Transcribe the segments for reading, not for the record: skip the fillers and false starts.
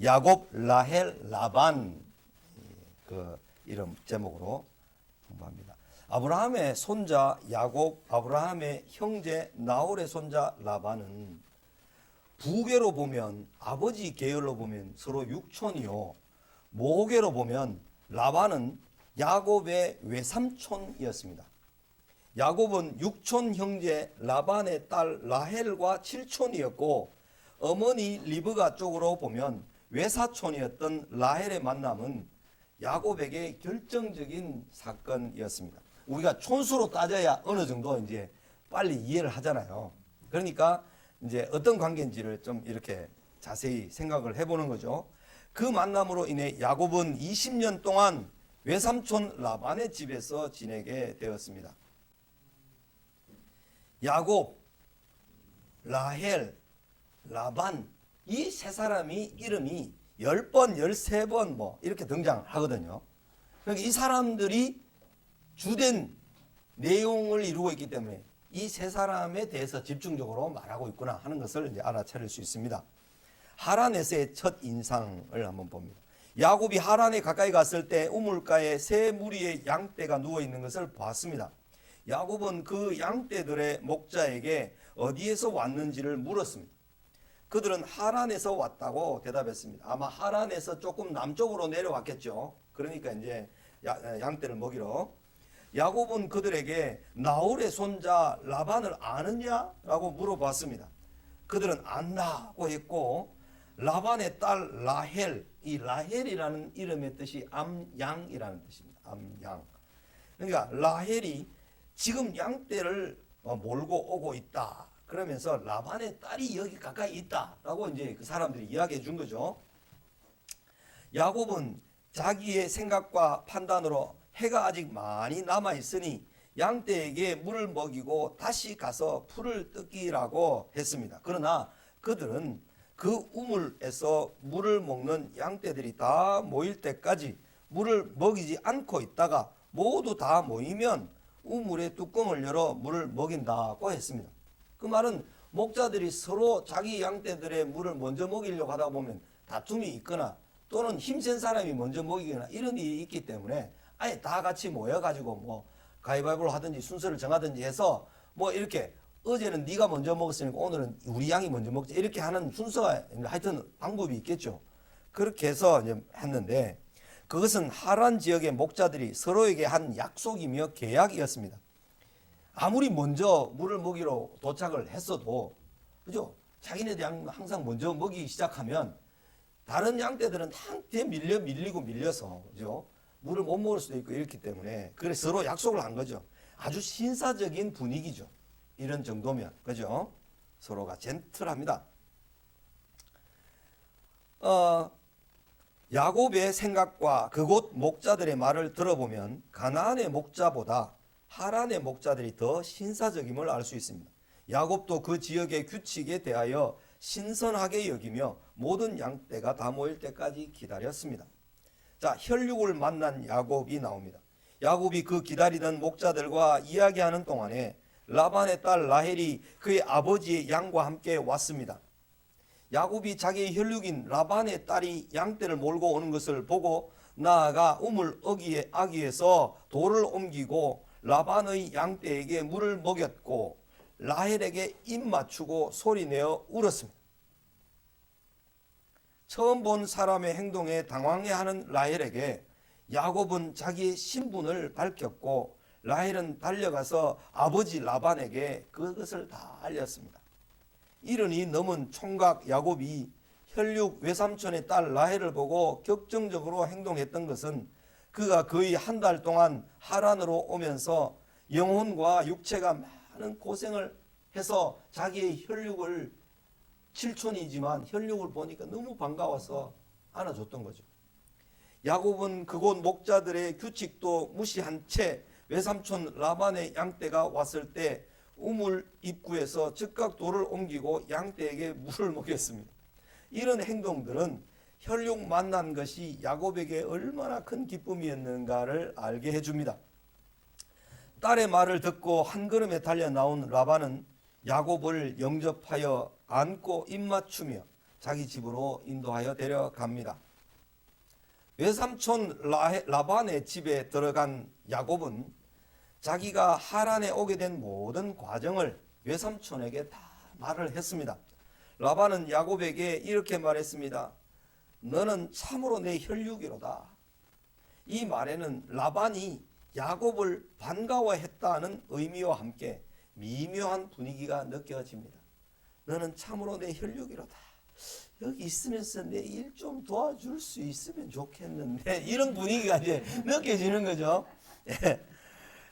야곱, 라헬, 라반 그 이름 제목으로 공부합니다. 아브라함의 손자 야곱, 아브라함의 형제 나홀의 손자 라반은 부계로 보면 아버지 계열로 보면 서로 육촌이요, 모계로 보면 라반은 야곱의 외삼촌이었습니다. 야곱은 육촌 형제 라반의 딸 라헬과 칠촌이었고, 어머니 리브가 쪽으로 보면 외사촌이었던 라헬의 만남은 야곱에게 결정적인 사건이었습니다. 우리가 촌수로 따져야 어느 정도 이제 빨리 이해를 하잖아요. 그러니까 이제 어떤 관계인지를 좀 이렇게 자세히 생각을 해보는 거죠. 그 만남으로 인해 야곱은 20년 동안 외삼촌 라반의 집에서 지내게 되었습니다. 야곱, 라헬, 라반 이 세 사람이 이름이 10번, 13번 뭐 이렇게 등장하거든요. 그러니까 이 사람들이 주된 내용을 이루고 있기 때문에 이 세 사람에 대해서 집중적으로 말하고 있구나 하는 것을 이제 알아차릴 수 있습니다. 하란에서의 첫 인상을 한번 봅니다. 야곱이 하란에 가까이 갔을 때 우물가에 세 무리의 양떼가 누워 있는 것을 봤습니다. 야곱은 그 양떼들의 목자에게 어디에서 왔는지를 물었습니다. 그들은 하란에서 왔다고 대답했습니다. 아마 하란에서 조금 남쪽으로 내려왔겠죠. 그러니까 이제 양떼를 먹이러. 야곱은 그들에게 나홀의 손자 라반을 아느냐라고 물어봤습니다. 그들은 안다고 했고, 라반의 딸 라헬, 이 라헬이라는 이름의 뜻이 암양이라는 뜻입니다. 암양. 그러니까 라헬이 지금 양떼를 몰고 오고 있다. 그러면서 라반의 딸이 여기 가까이 있다라고 이제 그 사람들이 이야기해 준 거죠. 야곱은 자기의 생각과 판단으로 해가 아직 많이 남아 있으니 양떼에게 물을 먹이고 다시 가서 풀을 뜯기라고 했습니다. 그러나 그들은 그 우물에서 물을 먹는 양떼들이 다 모일 때까지 물을 먹이지 않고 있다가 모두 다 모이면 우물의 뚜껑을 열어 물을 먹인다고 했습니다. 그 말은 목자들이 서로 자기 양떼들의 물을 먼저 먹이려고 하다 보면 다툼이 있거나 또는 힘센 사람이 먼저 먹이거나 이런 일이 있기 때문에 아예 다 같이 모여가지고 뭐 가위바위보를 하든지 순서를 정하든지 해서 뭐 이렇게 어제는 네가 먼저 먹었으니까 오늘은 우리 양이 먼저 먹자 이렇게 하는 순서가 하여튼 방법이 있겠죠. 그렇게 해서 이제 했는데 그것은 하란 지역의 목자들이 서로에게 한 약속이며 계약이었습니다. 아무리 먼저 물을 먹이러 도착을 했어도 그죠? 자기네들 양 항상 먼저 먹이기 시작하면 다른 양떼들은 한테 밀리고 밀려서 그죠? 물을 못 먹을 수도 있고 이렇기 때문에 그래서 서로 약속을 한 거죠. 아주 신사적인 분위기죠. 이런 정도면 그죠? 서로가 젠틀합니다. 야곱의 생각과 그곳 목자들의 말을 들어보면 가나안의 목자보다 하란의 목자들이 더 신사적임을 알 수 있습니다. 야곱도 그 지역의 규칙에 대하여 신선하게 여기며 모든 양떼가 다 모일 때까지 기다렸습니다. 자, 혈육을 만난 야곱이 나옵니다. 야곱이 그 기다리던 목자들과 이야기하는 동안에 라반의 딸 라헬이 그의 아버지의 양과 함께 왔습니다. 야곱이 자기의 혈육인 라반의 딸이 양떼를 몰고 오는 것을 보고 나아가 우물 아귀에서 돌을 옮기고 라반의 양떼에게 물을 먹였고 라헬에게 입 맞추고 소리내어 울었습니다. 처음 본 사람의 행동에 당황해하는 라헬에게 야곱은 자기의 신분을 밝혔고 라헬은 달려가서 아버지 라반에게 그것을 다 알렸습니다. 이른이 넘은 총각 야곱이 혈육 외삼촌의 딸 라헬을 보고 격정적으로 행동했던 것은 그가 거의 한 달 동안 하란으로 오면서 영혼과 육체가 많은 고생을 해서 자기의 혈육을 칠촌이지만 혈육을 보니까 너무 반가워서 안아줬던 거죠. 야곱은 그곳 목자들의 규칙도 무시한 채 외삼촌 라반의 양떼가 왔을 때 우물 입구에서 즉각 돌을 옮기고 양떼에게 물을 먹였습니다. 이런 행동들은 혈육 만난 것이 야곱에게 얼마나 큰 기쁨이었는가를 알게 해줍니다. 딸의 말을 듣고 한 걸음에 달려 나온 라반은 야곱을 영접하여 안고 입맞추며 자기 집으로 인도하여 데려갑니다. 외삼촌 라반의 집에 들어간 야곱은 자기가 하란에 오게 된 모든 과정을 외삼촌에게 다 말을 했습니다. 라반은 야곱에게 이렇게 말했습니다. 너는 참으로 내 혈육이로다. 이 말에는 라반이 야곱을 반가워했다는 의미와 함께 미묘한 분위기가 느껴집니다. 너는 참으로 내 혈육이로다. 여기 있으면서 내 일 좀 도와줄 수 있으면 좋겠는데, 이런 분위기가 이제 느껴지는 거죠. 예.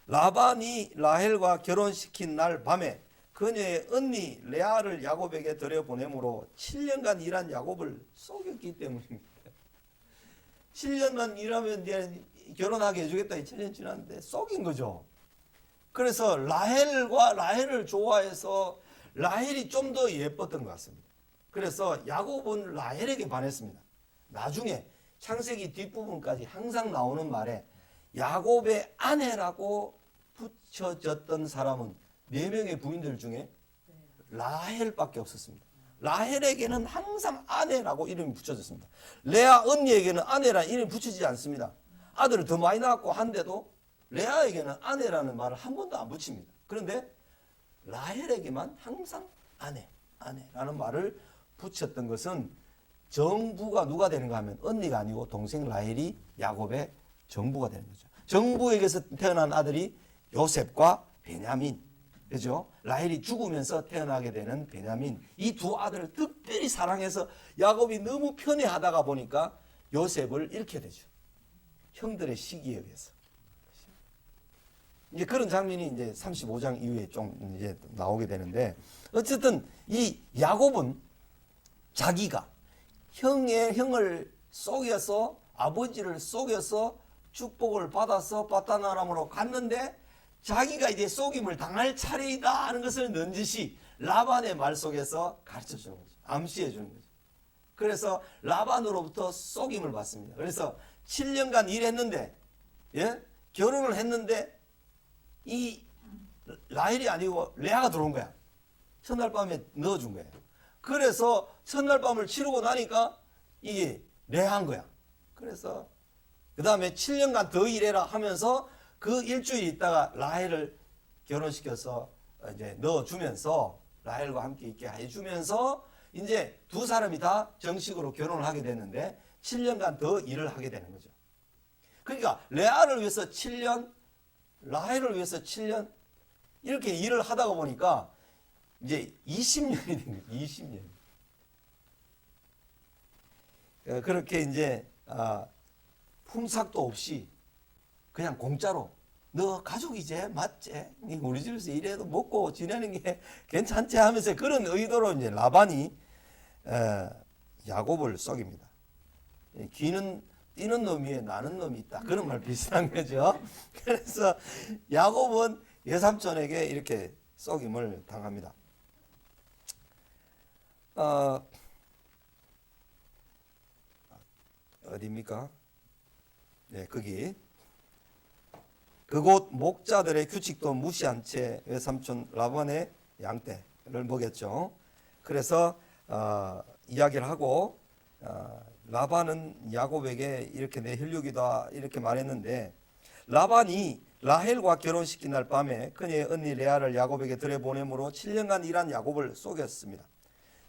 라반이 라헬과 결혼시킨 날 밤에 그녀의 언니 레아를 야곱에게 들여보내므로 7년간 일한 야곱을 속였기 때문입니다. 7년간 일하면 이제 결혼하게 해주겠다. 7년 지났는데 속인 거죠. 그래서 라헬을 좋아해서 라헬이 좀 더 예뻤던 것 같습니다. 그래서 야곱은 라헬에게 반했습니다. 나중에 창세기 뒷부분까지 항상 나오는 말에 야곱의 아내라고 붙여졌던 사람은 4명의 부인들 중에 라헬밖에 없었습니다. 라헬에게는 항상 아내라고 이름이 붙여졌습니다. 레아 언니에게는 아내라는 이름이 붙이지 않습니다. 아들을 더 많이 낳았고 한데도 레아에게는 아내라는 말을 한 번도 안 붙입니다. 그런데 라헬에게만 항상 아내라는 말을 붙였던 것은 정부가 누가 되는가 하면 언니가 아니고 동생 라헬이 야곱의 정부가 되는 거죠. 정부에게서 태어난 아들이 요셉과 베냐민, 그죠? 라헬이 죽으면서 태어나게 되는 베냐민, 이 두 아들을 특별히 사랑해서 야곱이 너무 편애하다가 보니까 요셉을 잃게 되죠. 형들의 시기에 의해서. 이제 그런 장면이 이제 35장 이후에 좀 이제 나오게 되는데, 어쨌든 이 야곱은 자기가 형을 속여서, 아버지를 속여서 축복을 받아서 바다나람으로 갔는데 자기가 이제 속임을 당할 차례이다 하는 것을 넌지시 라반의 말 속에서 가르쳐 주는 거죠. 암시해 주는 거죠. 그래서 라반으로부터 속임을 받습니다. 그래서 7년간 일했는데, 예? 결혼을 했는데 이 라헬이 아니고 레아가 들어온 거야. 첫날 밤에 넣어준 거예요. 그래서 첫날 밤을 치르고 나니까 이게 레아인 거야. 그래서 그 다음에 7년간 더 일해라 하면서 그 일주일 있다가 라헬을 결혼시켜서 이제 넣어주면서 라헬과 함께 있게 해주면서 이제 두 사람이 다 정식으로 결혼을 하게 됐는데 7년간 더 일을 하게 되는 거죠. 그러니까 레아를 위해서 7년, 라헬을 위해서 7년 이렇게 일을 하다가 보니까 이제 20년이 된 거예요. 20년. 그렇게 이제 품삯도 없이 그냥 공짜로 너 가족이제 맞지? 우리 집에서 일해도 먹고 지내는 게 괜찮지 하면서 그런 의도로 이제 라반이 야곱을 속입니다. 귀는 뛰는 놈 위에 나는 놈이 있다. 그런 말 비슷한 거죠. 그래서 야곱은 외삼촌에게 이렇게 속임을 당합니다. 어디입니까? 네, 거기. 그곳 목자들의 규칙도 무시한 채 외삼촌 라반의 양떼를 먹였죠. 그래서 이야기를 하고 라반은 야곱에게 이렇게 내 혈육이다 이렇게 말했는데, 라반이 라헬과 결혼시킨 날 밤에 그녀의 언니 레아를 야곱에게 들여보내므로 7년간 일한 야곱을 속였습니다.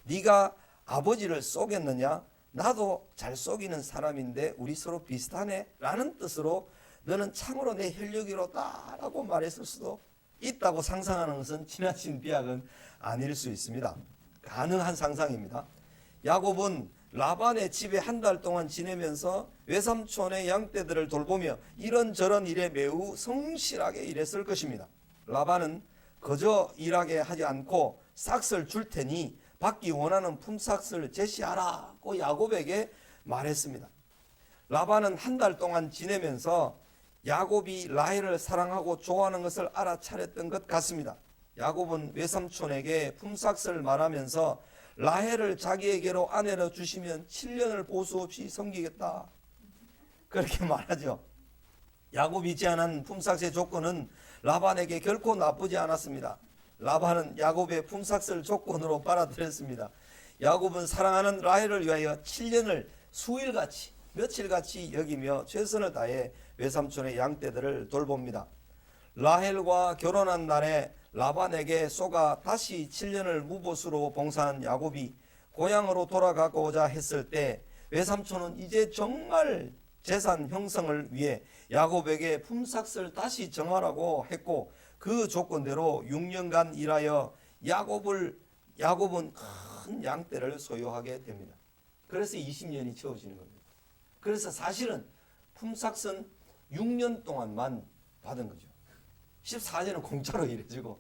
네가 아버지를 속였느냐? 나도 잘 속이는 사람인데 우리 서로 비슷하네 라는 뜻으로 너는 참으로 내 혈육이로다 라고 말했을 수도 있다고 상상하는 것은 지나친 비약은 아닐 수 있습니다. 가능한 상상입니다. 야곱은 라반의 집에 한 달 동안 지내면서 외삼촌의 양떼들을 돌보며 이런저런 일에 매우 성실하게 일했을 것입니다. 라반은 그저 일하게 하지 않고 삭을 줄 테니 받기 원하는 품삯을 제시하라고 야곱에게 말했습니다. 라반은 한 달 동안 지내면서 야곱이 라헬을 사랑하고 좋아하는 것을 알아차렸던 것 같습니다. 야곱은 외삼촌에게 품삯을 말하면서 라헬을 자기에게로 아내로 주시면 7년을 보수 없이 섬기겠다 그렇게 말하죠. 야곱이 제안한 품삯의 조건은 라반에게 결코 나쁘지 않았습니다. 라반은 야곱의 품삯을 조건으로 받아들였습니다. 야곱은 사랑하는 라헬을 위하여 7년을 수일같이 며칠같이 여기며 최선을 다해 외삼촌의 양떼들을 돌봅니다. 라헬과 결혼한 날에 라반에게 쏘가 다시 7년을 무보수로 봉사한 야곱이 고향으로 돌아가고자 했을 때 외삼촌은 이제 정말 재산 형성을 위해 야곱에게 품삯을 다시 정하라고 했고, 그 조건대로 6년간 일하여 야곱은 큰 양떼를 소유하게 됩니다. 그래서 20년이 채워지는 겁니다. 그래서 사실은 품삯은 6년 동안만 받은 거죠. 14년은 공짜로 일해주고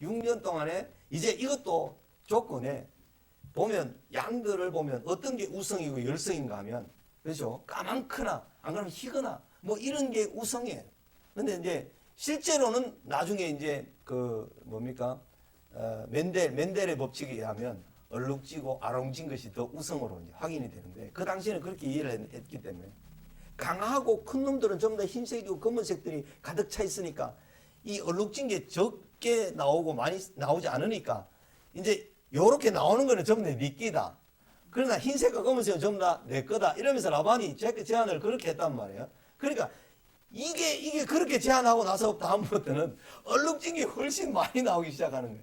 6년 동안에 이제 이것도 조건에 보면 양들을 보면 어떤 게 우성이고 열성인가 하면, 그렇죠? 까만거나 안 그러면 희거나 뭐 이런 게 우성이에요. 근데 이제 실제로는 나중에 이제 그 뭡니까? 멘델의 법칙에 의하면 얼룩지고 아롱진 것이 더 우성으로 이제 확인이 되는데, 그 당시에는 그렇게 이해를 했기 때문에 강하고 큰 놈들은 전부 다 흰색이고 검은색들이 가득 차 있으니까 이 얼룩진 게 적게 나오고 많이 나오지 않으니까 이제 요렇게 나오는 거는 전부 다 네 끼다. 그러나 흰색과 검은색은 전부 다 내 거다. 이러면서 라반이 제안을 그렇게 했단 말이에요. 그러니까 이게 그렇게 제안하고 나서 다음부터는 얼룩진 게 훨씬 많이 나오기 시작하는 거예요.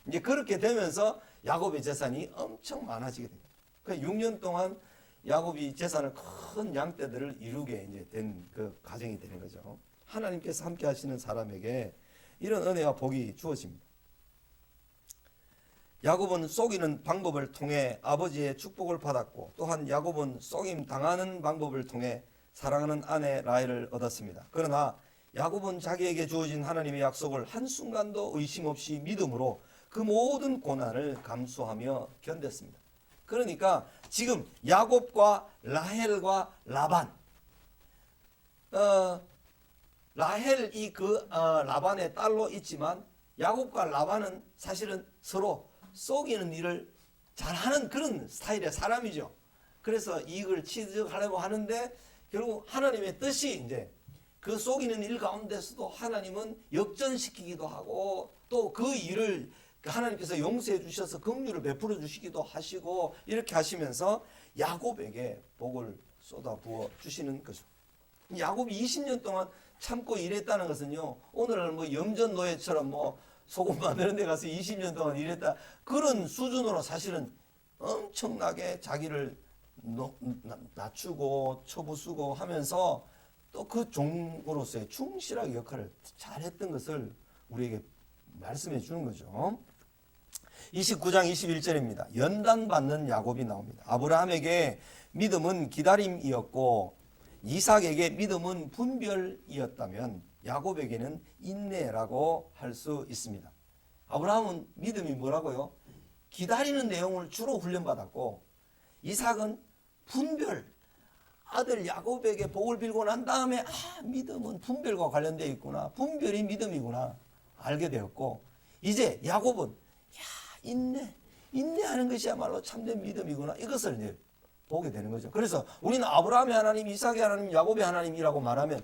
이제 그렇게 되면서 야곱의 재산이 엄청 많아지게 됩니다. 그 6년 동안 야곱이 재산을 큰 양떼들을 이루게 이제 된 그 과정이 되는 거죠. 하나님께서 함께 하시는 사람에게 이런 은혜와 복이 주어집니다. 야곱은 속이는 방법을 통해 아버지의 축복을 받았고, 또한 야곱은 속임 당하는 방법을 통해 사랑하는 아내 라헬을 얻었습니다. 그러나 야곱은 자기에게 주어진 하나님의 약속을 한순간도 의심 없이 믿음으로 그 모든 고난을 감수하며 견뎠습니다. 그러니까 지금 야곱과 라헬과 라반, 라헬이 라반의 딸로 있지만 야곱과 라반은 사실은 서로 속이는 일을 잘하는 그런 스타일의 사람이죠. 그래서 이익을 취득하려고 하는데 결국 하나님의 뜻이 이제 그 속이는 일 가운데서도 하나님은 역전시키기도 하고, 또 그 일을 하나님께서 용서해 주셔서 긍휼을 베풀어 주시기도 하시고, 이렇게 하시면서 야곱에게 복을 쏟아부어 주시는 거죠. 야곱이 20년 동안 참고 일했다는 것은요, 오늘날 뭐 염전 노예처럼 뭐 소금 만드는 데 가서 20년 동안 일했다, 그런 수준으로 사실은 엄청나게 자기를 낮추고 처부수고 하면서 또 그 종으로서의 충실하게 역할을 잘했던 것을 우리에게 말씀해 주는 거죠. 29장 21절입니다. 연단받는 야곱이 나옵니다. 아브라함에게 믿음은 기다림이었고 이삭에게 믿음은 분별이었다면 야곱에게는 인내라고 할 수 있습니다. 아브라함은 믿음이 뭐라고요? 기다리는 내용을 주로 훈련받았고, 이삭은 분별, 아들 야곱에게 복을 빌고 난 다음에 믿음은 분별과 관련되어 있구나, 분별이 믿음이구나 알게 되었고, 이제 야곱은 인내하는 것이야말로 참된 믿음이구나, 이것을 이제 보게 되는 거죠. 그래서 우리는 아브라함의 하나님, 이삭의 하나님, 야곱의 하나님이라고 말하면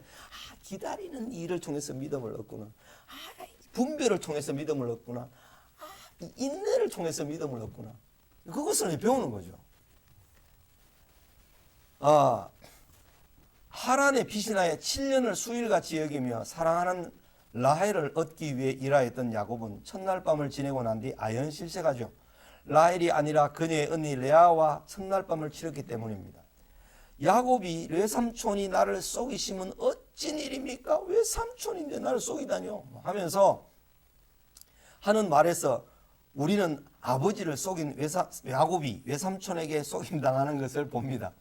기다리는 일을 통해서 믿음을 얻구나, 분별을 통해서 믿음을 얻구나, 인내를 통해서 믿음을 얻구나, 그것을 배우는 거죠. 하란의 피시나에 7년을 수일같이 여기며 사랑하는 라헬을 얻기 위해 일하였던 야곱은 첫날 밤을 지내고 난 뒤 아연실색하죠. 라헬이 아니라 그녀의 언니 레아와 첫날 밤을 치렀기 때문입니다. 야곱이 외삼촌이 나를 속이시면 어찌 일입니까? 외삼촌인데 나를 속이다뇨 하면서 하는 말에서 우리는 아버지를 속인 야곱이 외삼촌에게 속임당하는 것을 봅니다.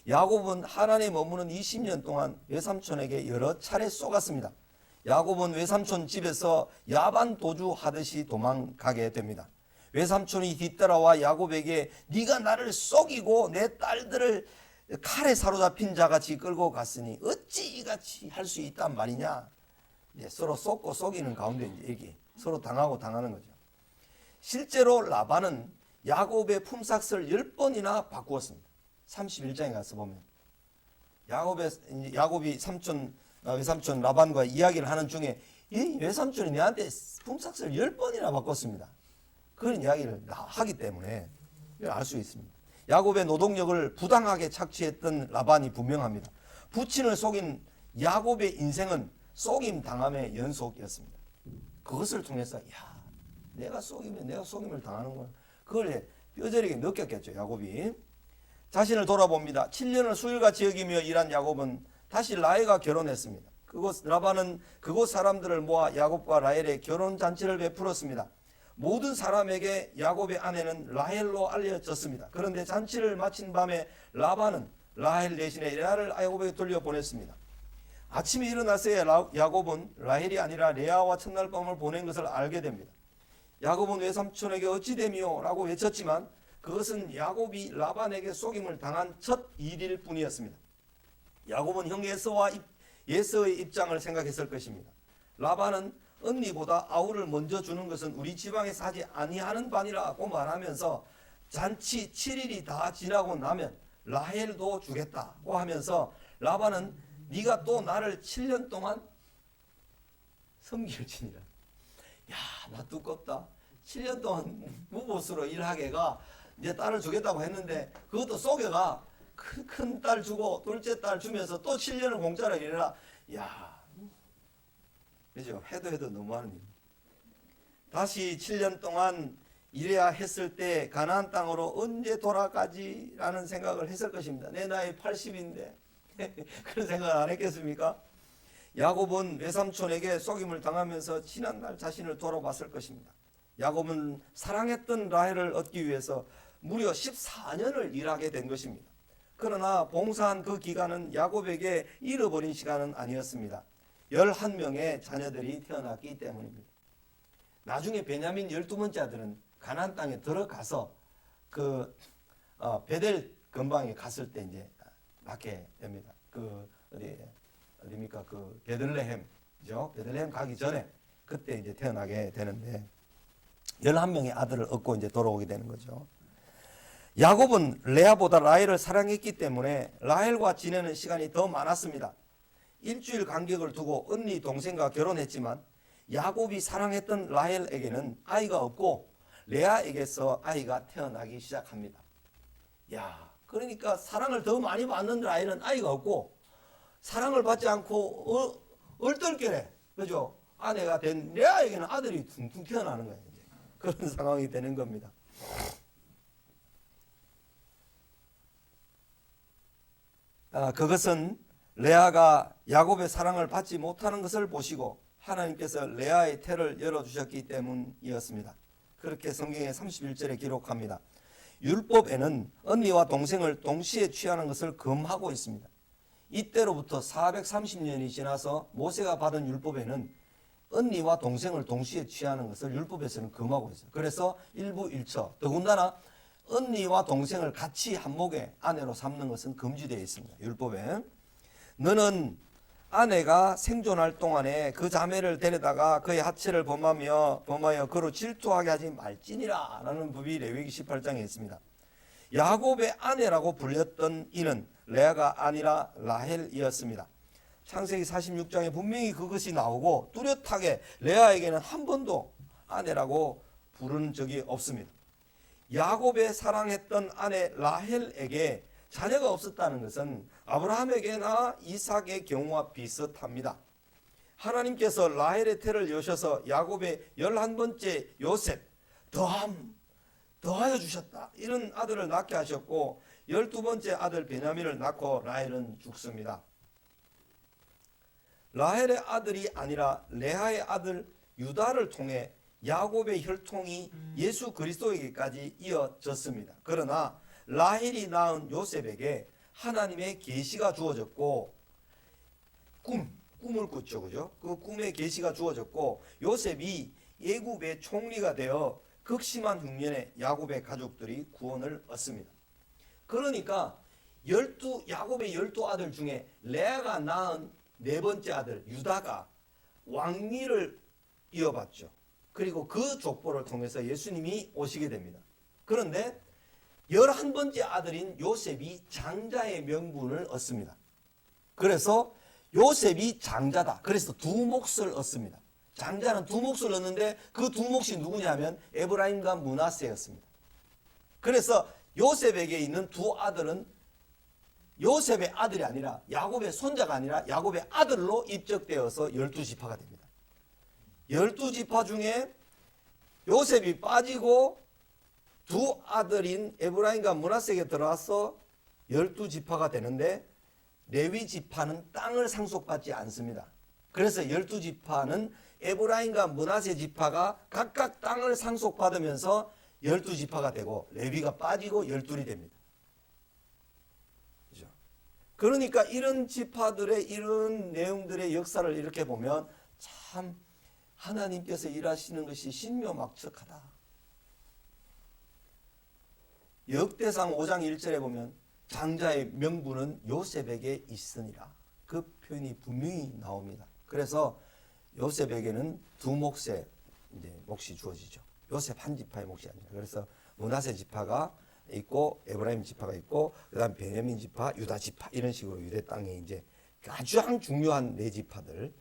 야곱은 하란에 머무는 20년 동안 외삼촌에게 여러 차례 속았습니다. 야곱은 외삼촌 집에서 야반 도주하듯이 도망가게 됩니다. 외삼촌이 뒤따라와 야곱에게 네가 나를 속이고 내 딸들을 칼에 사로잡힌 자같이 끌고 갔으니 어찌 이같이 할 수 있단 말이냐. 서로 속고 속이는 가운데 이게 서로 당하고 당하는 거죠. 실제로 라반은 야곱의 품삯을 10번이나 바꾸었습니다. 31장에 가서 보면 야곱이 외삼촌 라반과 이야기를 하는 중에 이 외삼촌이 내한테 품삯을 10번이나 바꿨습니다. 그런 이야기를 다 하기 때문에 알 수 있습니다. 야곱의 노동력을 부당하게 착취했던 라반이 분명합니다. 부친을 속인 야곱의 인생은 속임 당함의 연속이었습니다. 그것을 통해서 내가 속임을 당하는구나. 그걸 뼈저리게 느꼈겠죠. 야곱이. 자신을 돌아봅니다. 7년을 수일같이 여기며 일한 야곱은 다시 라헬과 결혼했습니다. 라반은 그곳 사람들을 모아 야곱과 라헬의 결혼 잔치를 베풀었습니다. 모든 사람에게 야곱의 아내는 라헬로 알려졌습니다. 그런데 잔치를 마친 밤에 라반은 라헬 대신에 레아를 야곱에게 돌려보냈습니다. 아침에 일어나서야 야곱은 라헬이 아니라 레아와 첫날 밤을 보낸 것을 알게 됩니다. 야곱은 외삼촌에게 어찌 됨이요? 라고 외쳤지만 그것은 야곱이 라반에게 속임을 당한 첫 일일 뿐이었습니다. 야곱은 형 예서의 입장을 생각했을 것입니다. 라반은 언니보다 아우를 먼저 주는 것은 우리 지방에서 하지 아니하는 반이라고 말하면서 잔치 7일이 다 지나고 나면 라헬도 주겠다고 하면서 라반은 네가 또 나를 7년 동안 섬길지니라. 나 두껍다. 7년 동안 무보수로 일하게가 이제 딸을 주겠다고 했는데 그것도 속여가 큰 딸 주고 둘째 딸 주면서 또 7년을 공짜로 일해라. 그죠? 해도 너무하는 일. 다시 7년 동안 일해야 했을 때 가나안 땅으로 언제 돌아가지라는 생각을 했을 것입니다. 내 나이 80인데 그런 생각을 안 했겠습니까? 야곱은 외삼촌에게 속임을 당하면서 지난날 자신을 돌아봤을 것입니다. 야곱은 사랑했던 라헬을 얻기 위해서 무려 14년을 일하게 된 것입니다. 그러나 봉사한 그 기간은 야곱에게 잃어버린 시간은 아니었습니다. 11명의 자녀들이 태어났기 때문입니다. 나중에 베냐민 12번째 아들은 가나안 땅에 들어가서 베델 근방에 갔을 때 이제 낳게 됩니다. 어디입니까? 베들레헴이죠. 베들레헴 가기 전에 그때 이제 태어나게 되는데 11명의 아들을 얻고 이제 돌아오게 되는 거죠. 야곱은 레아보다 라헬을 사랑했기 때문에 라헬과 지내는 시간이 더 많았습니다. 일주일 간격을 두고 언니 동생과 결혼했지만 야곱이 사랑했던 라헬에게는 아이가 없고 레아에게서 아이가 태어나기 시작합니다. 그러니까 사랑을 더 많이 받는 라헬은 아이가 없고 사랑을 받지 않고 얼떨결에 그죠? 아내가 된 레아에게는 아들이 둥둥 태어나는 거예요. 이제. 그런 상황이 되는 겁니다. 그것은 레아가 야곱의 사랑을 받지 못하는 것을 보시고 하나님께서 레아의 태를 열어주셨기 때문이었습니다. 그렇게 성경의 31절에 기록합니다. 율법에는 언니와 동생을 동시에 취하는 것을 금하고 있습니다. 이때로부터 430년이 지나서 모세가 받은 율법에는 언니와 동생을 동시에 취하는 것을 율법에서는 금하고 있어요. 그래서 일부 일처, 더군다나 언니와 동생을 같이 한 목에 아내로 삼는 것은 금지되어 있습니다. 율법에. 너는 아내가 생존할 동안에 그 자매를 데려다가 그의 하체를 범하여 그로 질투하게 하지 말지니라 라는 법이 레위기 18장에 있습니다. 야곱의 아내라고 불렸던 이는 레아가 아니라 라헬이었습니다. 창세기 46장에 분명히 그것이 나오고 뚜렷하게 레아에게는 한 번도 아내라고 부른 적이 없습니다. 야곱의 사랑했던 아내 라헬에게 자녀가 없었다는 것은 아브라함에게나 이삭의 경우와 비슷합니다. 하나님께서 라헬의 태를 여셔서 야곱의 11번째 요셉 더하여 주셨다. 이런 아들을 낳게 하셨고 12번째 아들 베냐민을 낳고 라헬은 죽습니다. 라헬의 아들이 아니라 레아의 아들 유다를 통해 야곱의 혈통이 예수 그리스도에게까지 이어졌습니다. 그러나 라헬이 낳은 요셉에게 하나님의 계시가 주어졌고 꿈을 꿨죠. 그죠? 그 꿈의 계시가 주어졌고 요셉이 애굽의 총리가 되어 극심한 흉년에 야곱의 가족들이 구원을 얻습니다. 그러니까 야곱의 12아들 중에 레아가 낳은 네 번째 아들 유다가 왕위를 이어받죠. 그리고 그 족보를 통해서 예수님이 오시게 됩니다. 그런데 11번째 아들인 요셉이 장자의 명분을 얻습니다. 그래서 요셉이 장자다. 그래서 두 몫을 얻습니다. 장자는 두 몫을 얻는데 그 두 몫이 누구냐면 에브라임과 므낫세였습니다. 그래서 요셉에게 있는 두 아들은 요셉의 아들이 아니라 야곱의 손자가 아니라 야곱의 아들로 입적되어서 12지파가 됩니다. 12지파 중에 요셉이 빠지고 두 아들인 에브라임과 므낫세에게 들어와서 12지파가 되는데 레위 지파는 땅을 상속받지 않습니다. 그래서 12지파는 에브라임과 므낫세 지파가 각각 땅을 상속받으면서 12지파가 되고 레위가 빠지고 12이 됩니다. 그죠? 그러니까 이런 지파들의 이런 내용들의 역사를 이렇게 보면 참 하나님께서 일하시는 것이 신묘막측하다. 역대상 5장 1절에 보면 장자의 명분은 요셉에게 있으니라. 그 표현이 분명히 나옵니다. 그래서 요셉에게는 두 몫의 몫이 주어지죠. 요셉 한 지파의 몫이 아니라. 그래서 므낫세 지파가 있고 에브라임 지파가 있고 그다음 베냐민 지파, 유다 지파 이런 식으로 유대 땅에 이제 가장 중요한 네 지파들,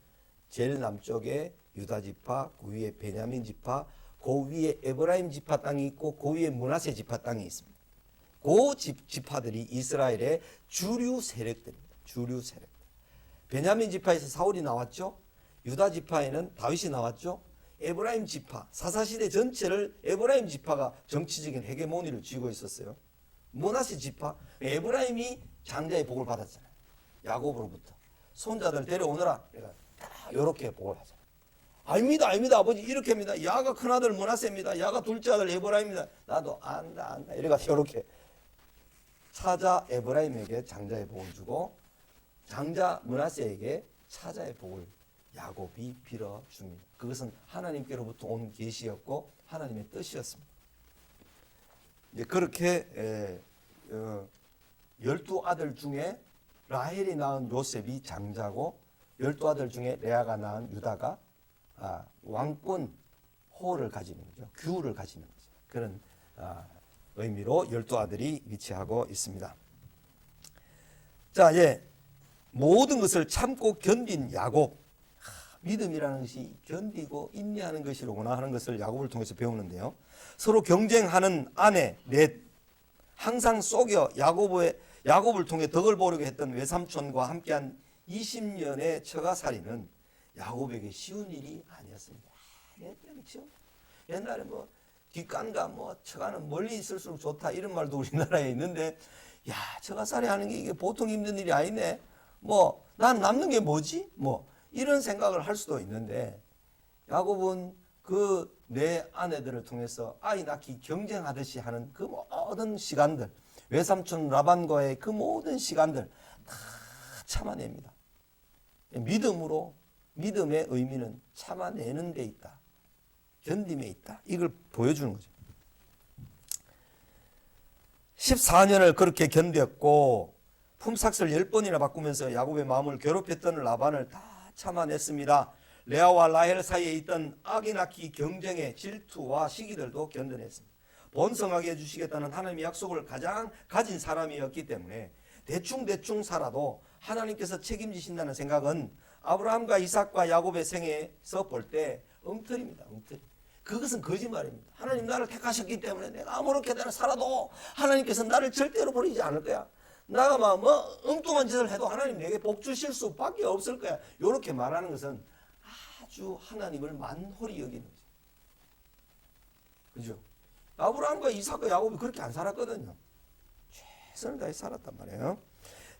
제일 남쪽에 유다 지파, 그 위에 베냐민 지파, 그 위에 에브라임 지파 땅이 있고 그 위에 므낫세 지파 땅이 있습니다. 그 지파들이 이스라엘의 주류 세력들입니다. 주류 세력. 베냐민 지파에서 사울이 나왔죠. 유다 지파에는 다윗이 나왔죠. 에브라임 지파, 사사시대 전체를 에브라임 지파가 정치적인 헤게모니를 쥐고 있었어요. 므낫세 지파, 에브라임이 장자의 복을 받았잖아요. 야곱으로부터. 손자들 데려오너라. 이렇게 복을 하잖아요. 아닙니다, 아닙니다, 아버지. 이렇게 합니다. 야가 큰아들 므낫세입니다. 야가 둘째 아들 에브라임입니다. 나도 안다. 이래가지고 이렇게. 사자 에브라임에게 장자의 복을 주고 장자 므낫세에게 사자의 복을 야곱이 빌어줍니다. 그것은 하나님께로부터 온 계시였고 하나님의 뜻이었습니다. 이제 그렇게 12아들 중에 라헬이 낳은 요셉이 장자고 12아들 중에 레아가 낳은 유다가 왕권 호를 가지는 거죠. 규를 가지는 거죠. 그런 의미로 12아들이 위치하고 있습니다. 자, 이제 모든 것을 참고 견딘 야곱. 믿음이라는 것이 견디고 인내하는 것이로구나 하는 것을 야곱을 통해서 배우는데요. 서로 경쟁하는 아내 넷, 항상 속여 야곱을 통해 덕을 보려고 했던 외삼촌과 함께한 20년의 처가살이는 야곱에게 쉬운 일이 아니었습니다. 그렇죠. 옛날에 뭐 뒷간과 뭐 처가는 멀리 있을수록 좋다 이런 말도 우리나라에 있는데, 야, 처가살이 하는 게 이게 보통 힘든 일이 아니네. 뭐 난 남는 게 뭐지? 뭐 이런 생각을 할 수도 있는데, 야곱은 그 네 아내들을 통해서 아이 낳기 경쟁하듯이 하는 그 모든 시간들, 외삼촌 라반과의 그 모든 시간들 다 참아냅니다. 믿음으로, 믿음의 의미는 참아내는 데 있다. 견딤에 있다. 이걸 보여주는 거죠. 14년을 그렇게 견뎠고 품삯을 10번이나 바꾸면서 야곱의 마음을 괴롭혔던 라반을 다 참아냈습니다. 레아와 라헬 사이에 있던 아기 낳기 경쟁의 질투와 시기들도 견뎌냈습니다. 번성하게 해주시겠다는 하나님의 약속을 가장 가진 사람이었기 때문에 대충 살아도 하나님께서 책임지신다는 생각은 아브라함과 이삭과 야곱의 생애에서 볼 때 엉터리입니다. 엉터리. 그것은 거짓말입니다. 하나님 나를 택하셨기 때문에 내가 아무렇게 살아도 하나님께서 나를 절대로 버리지 않을 거야. 나가 뭐 엉뚱한 짓을 해도 하나님 내게 복 주실 수밖에 없을 거야. 이렇게 말하는 것은 아주 하나님을 만홀히 여기는 거죠. 그죠? 아브라함과 이삭과 야곱이 그렇게 안 살았거든요. 최선을 다해 살았단 말이에요.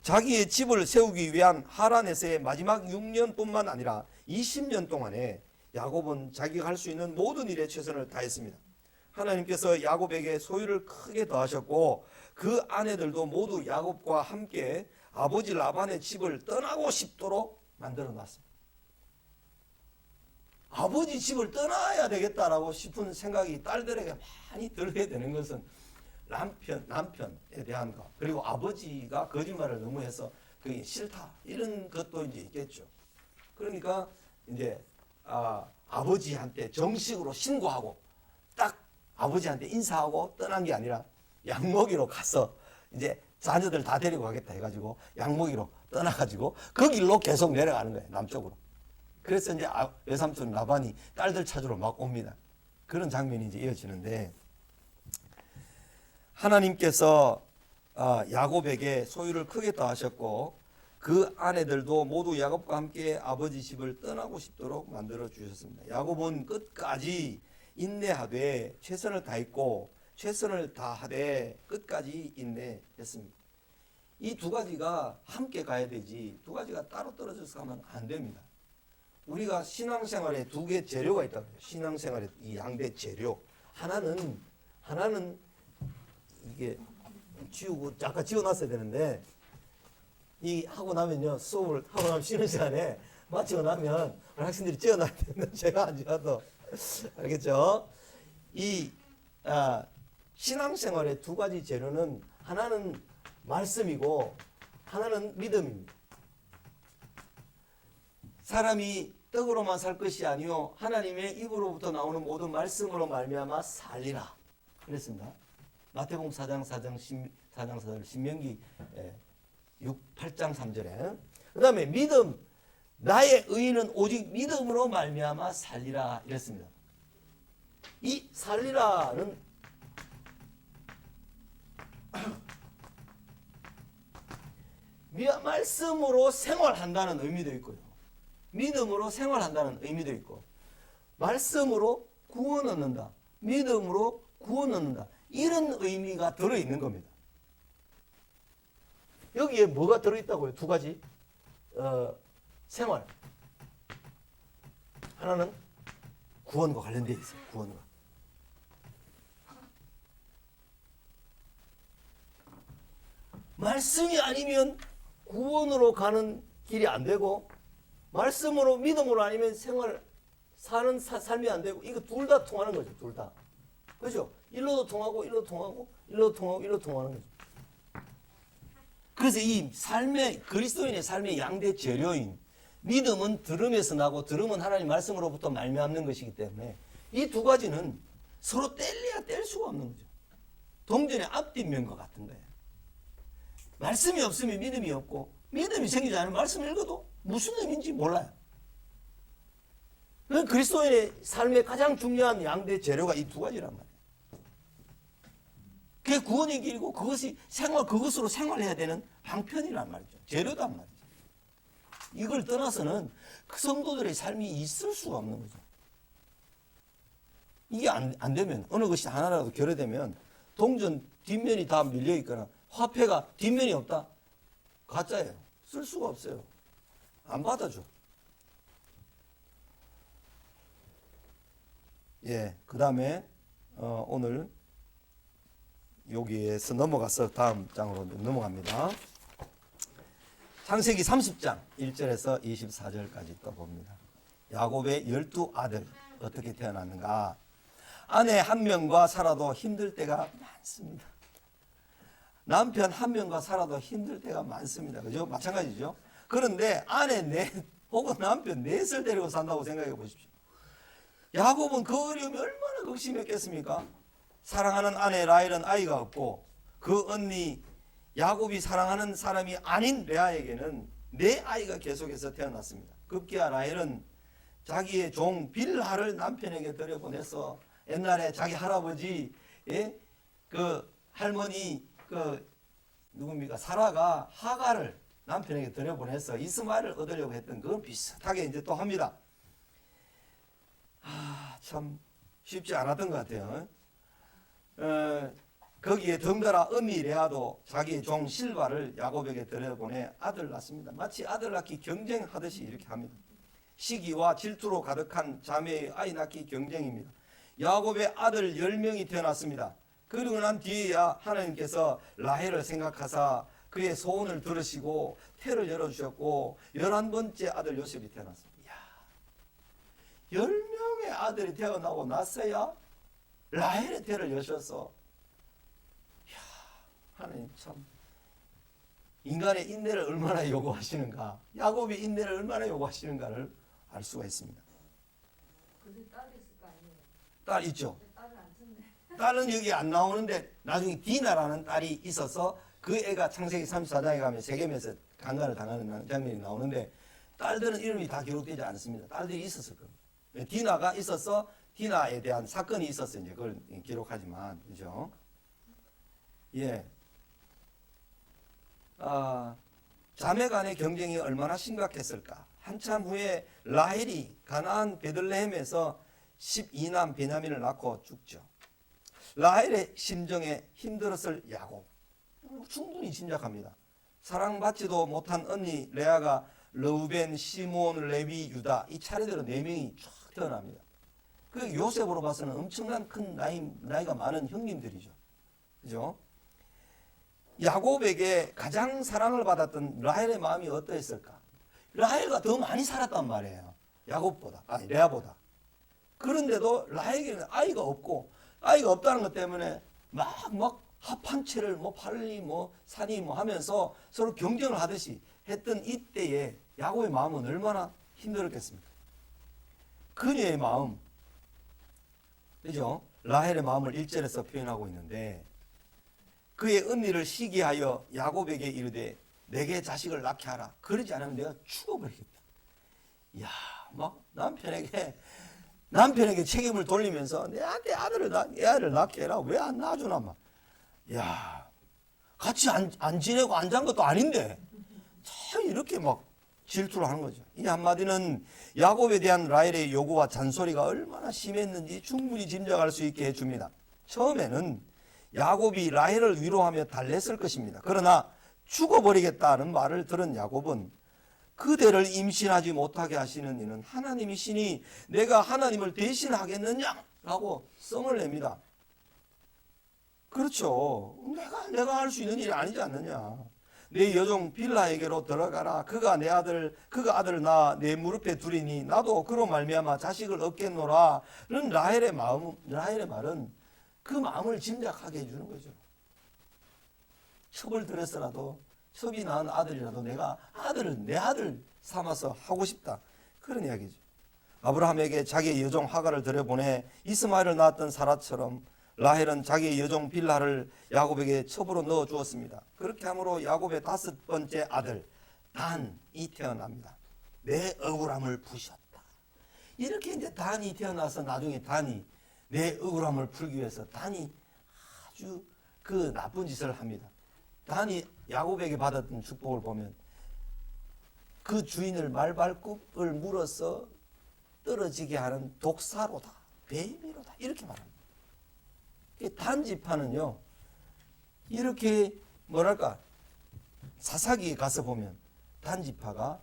자기의 집을 세우기 위한 하란에서의 마지막 6년뿐만 아니라 20년 동안에 야곱은 자기가 할 수 있는 모든 일에 최선을 다했습니다. 하나님께서 야곱에게 소유를 크게 더하셨고 그 아내들도 모두 야곱과 함께 아버지 라반의 집을 떠나고 싶도록 만들어 놨습니다. 아버지 집을 떠나야 되겠다라고 싶은 생각이 딸들에게 많이 들게 되는 것은 남편에 대한 것, 그리고 아버지가 거짓말을 너무 해서 그게 싫다 이런 것도 이제 있겠죠. 그러니까 이제 아버지한테 정식으로 신고하고 딱 아버지한테 인사하고 떠난 게 아니라 양모기로 가서 이제 자녀들 다 데리고 가겠다 해가지고 양모기로 떠나가지고 그 길로 계속 내려가는 거예요. 남쪽으로. 그래서 이제 외삼촌 라반이 딸들 찾으러 막 옵니다. 그런 장면이 이제 이어지는데, 하나님께서 야곱에게 소유를 크게 더하셨고 그 아내들도 모두 야곱과 함께 아버지 집을 떠나고 싶도록 만들어 주셨습니다. 야곱은 끝까지 인내하되 최선을 다했고 최선을 다하되 끝까지 인내했습니다. 이 두 가지가 함께 가야 되지 두 가지가 따로 떨어져서 가면 안 됩니다. 우리가 신앙생활에 두 개 재료가 있다고 해요. 신앙생활에 이 양대 재료. 하나는 이게 지우고 아까 지워놨어야 되는데, 이 하고 나면요, 수업을 하고 나면 쉬는 시간에 마치고 나면 학생들이 지어놔야 되는데 제가 안 지어도 알겠죠? 이 신앙생활의 두 가지 재료는 하나는 말씀이고 하나는 믿음입니다. 사람이 떡으로만 살 것이 아니요 하나님의 입으로부터 나오는 모든 말씀으로 말미암아 살리라 그랬습니다. 마태복음 4장 4절, 신명기 8장 3절에. 그 다음에 믿음, 나의 의인은 오직 믿음으로 말미암아 살리라 이랬습니다. 이 살리라는 말씀으로 생활한다는 의미도 있고요, 믿음으로 생활한다는 의미도 있고, 말씀으로 구원 얻는다, 믿음으로 구원 얻는다, 이런 의미가 들어있는 겁니다. 여기에 뭐가 들어있다고요? 두 가지. 생활. 하나는 구원과 관련되어 있어요. 구원과. 말씀이 아니면 구원으로 가는 길이 안 되고, 말씀으로 믿음으로 아니면 사는 삶이 안 되고, 이거 둘 다 통하는 거죠. 둘 다. 그죠? 일로도 통하고 일로도 통하고 일로도 통하고 일로도 통하는 거죠. 그래서 이 삶의, 그리스도인의 삶의 양대 재료인 믿음은 들음에서 나고 들음은 하나님 말씀으로부터 말미암는 것이기 때문에 이 두 가지는 서로 뗄래야 뗄 수가 없는 거죠. 동전의 앞뒷면과 같은 거예요. 말씀이 없으면 믿음이 없고, 믿음이 생기지 않으면 말씀을 읽어도 무슨 의미인지 몰라요. 그리스도인의 삶의 가장 중요한 양대 재료가 이 두 가지란 말이에요. 그게 구원의 길이고 그것이 그것으로 생활해야 되는 방편이란 말이죠. 재료단 말이죠. 이걸 떠나서는 그 성도들의 삶이 있을 수가 없는 거죠. 이게 안 되면, 어느 것이 하나라도 결여되면, 동전 뒷면이 다 밀려 있거나 화폐가 뒷면이 없다, 가짜예요. 쓸 수가 없어요. 안 받아줘. 그 다음에 오늘 여기에서 넘어가서 다음 장으로 넘어갑니다. 창세기 30장 1절에서 24절까지 또 봅니다. 야곱의 12아들 어떻게 태어났는가. 아내 한 명과 살아도 힘들 때가 많습니다. 남편 한 명과 살아도 힘들 때가 많습니다. 그죠? 마찬가지죠. 그런데 아내 넷 혹은 남편 넷을 데리고 산다고 생각해 보십시오. 야곱은 그 어려움이 얼마나 극심했겠습니까? 사랑하는 아내 라헬은 아이가 없고, 그 언니 야곱이 사랑하는 사람이 아닌 레아에게는 네 아이가 계속해서 태어났습니다. 급기야 라헬은 자기의 종 빌하를 남편에게 들여보내서, 옛날에 자기 할아버지 그 할머니 누굽니까 사라가 하가를 남편에게 들여보내서 이스마엘을 얻으려고 했던 그건 비슷하게 이제 또 합니다. 참 쉽지 않았던 것 같아요. 거기에 덩달아 언니 레아도 자기의 종 실바를 야곱에게 들여보내 아들 낳습니다. 마치 아들 낳기 경쟁하듯이 이렇게 합니다. 시기와 질투로 가득한 자매의 아이 낳기 경쟁입니다. 야곱의 아들 10명이 태어났습니다. 그리고 난 뒤에야 하나님께서 라헬을 생각하사 그의 소원을 들으시고 태를 열어주셨고 11번째 아들 요셉이 태어났습니다. 10명의 아들이 태어나고 났어야 라헬의 태를 여셨어. 하나님 참 인간의 인내를 얼마나 요구하시는가, 야곱의 인내를 얼마나 요구하시는가를 알 수가 있습니다. 근데 딸이 있을 거 아니에요? 딸 있죠. 딸을 안 썼네. 딸은 여기 안 나오는데 나중에 디나라는 딸이 있어서 그 애가 창세기 34장에 가면 세겜에서 강간을 당하는 장면이 나오는데, 딸들은 이름이 다 기록되지 않습니다. 딸들이 있었을 겁니다. 디나가 있어서 디나에 대한 사건이 있어서 이제 그걸 기록하지만, 그죠? 예. 자매 간의 경쟁이 얼마나 심각했을까? 한참 후에 라헬이 가나안 베들레헴에서 12남 베냐민을 낳고 죽죠. 라헬의 심정에 힘들었을 야곱. 충분히 짐작합니다. 사랑받지도 못한 언니 레아가 르우벤, 시몬, 레위, 유다 이 차례대로 4명이 쫙 태어납니다. 그 요셉으로 봐서는 엄청난 큰 나이가 많은 형님들이죠. 그죠? 야곱에게 가장 사랑을 받았던 라헬의 마음이 어떠했을까? 라헬가 더 많이 살았단 말이에요. 야곱보다, 레아보다. 그런데도 라헬에게는 아이가 없고, 아이가 없다는 것 때문에 막 합한 채를 팔리 사니 하면서 서로 경쟁을 하듯이 했던 이때에 야곱의 마음은 얼마나 힘들었겠습니까? 그녀의 마음, 그죠? 라헬의 마음을 1절에서 표현하고 있는데, 그의 언니를 시기하여 야곱에게 이르되 내게 자식을 낳게 하라. 그러지 않으면 내가 죽어버리겠다. 이야, 막 남편에게 책임을 돌리면서 내한테 애를 낳게 해라. 왜 안 낳아주나 막. 야, 같이 안 지내고 안 잔 것도 아닌데 참 이렇게 막 질투를 하는 거죠. 이 한마디는 야곱에 대한 라헬의 요구와 잔소리가 얼마나 심했는지 충분히 짐작할 수 있게 해줍니다. 처음에는 야곱이 라헬을 위로하며 달랬을 것입니다. 그러나 죽어버리겠다는 말을 들은 야곱은 그대를 임신하지 못하게 하시는 이는 하나님이시니 내가 하나님을 대신하겠느냐라고 성을 냅니다. 그렇죠. 내가 할 수 있는 일이 아니지 않느냐. 내 여종 빌라에게로 들어가라. 그가 아들 낳아 내 무릎에 두리니 나도 그로 말미암아 자식을 얻겠노라. 는 라헬의 말은 그 마음을 짐작하게 해주는 거죠. 첩을 들여서라도 첩이 낳은 아들이라도 내가 내 아들 삼아서 하고 싶다. 그런 이야기죠. 아브라함에게 자기의 여종 하갈을 들여보내 이스마엘을 낳았던 사라처럼 라헬은 자기의 여종 빌라를 야곱에게 첩으로 넣어 주었습니다. 그렇게 함으로 야곱의 5번째 아들 단이 태어납니다. 내 억울함을 푸셨다. 이렇게 이제 단이 태어나서 나중에 단이 내 억울함을 풀기 위해서 단이 아주 그 나쁜 짓을 합니다. 단이 야곱에게 받았던 축복을 보면 그 주인을 말발굽을 물어서 떨어지게 하는 독사로다, 뱀이로다 이렇게 말합니다. 단지파는요 이렇게 사사기에 가서 보면 단지파가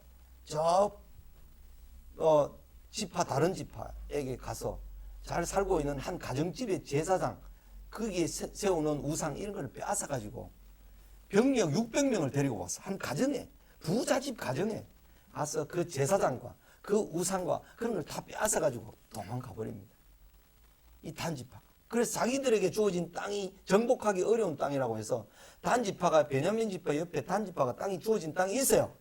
다른 지파에게 가서 잘 살고 있는 한 가정집의 제사장 거기에 세우는 우상 이런 걸 빼앗아 가지고 병력 600명을 데리고 와서 한 가정에 부자집 가정에 가서 그 제사장과 그 우상과 그런 걸 다 빼앗아 가지고 도망가 버립니다. 이 단지파. 그래서 자기들에게 주어진 땅이 정복하기 어려운 땅이라고 해서 단지파가 베냐민 지파 옆에 단지파가 땅이 주어진 땅이 있어요.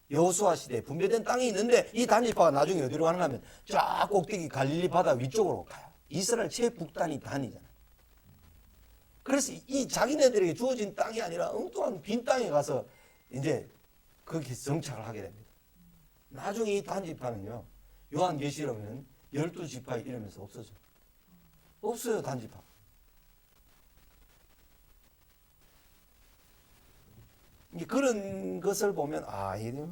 여호수아 시대에 분배된 땅이 있는데 이 단지파가 나중에 어디로 가는가 하면 쫙 꼭대기 갈릴리 바다 위쪽으로 가요. 이스라엘 최북단이 단이잖아요. 그래서 이 자기네들에게 주어진 땅이 아니라 엉뚱한 빈 땅에 가서 이제 거기서 정착을 하게 됩니다. 나중에 이 단지파는요. 요한계시록에는 12지파의 이름에서 없어져요. 없어요, 단지파. 그런 것을 보면 이게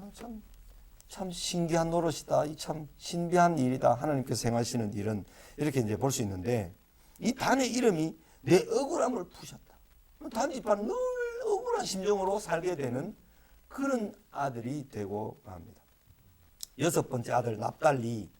참 신기한 노릇이다. 이 참 신비한 일이다. 하나님께서 행하시는 일은 이렇게 이제 볼 수 있는데 이 단의 이름이 내 억울함을 푸셨다. 단지파는 늘 억울한 심정으로 살게 되는 그런 아들이 되고 맙니다. 6번째 아들 납달리.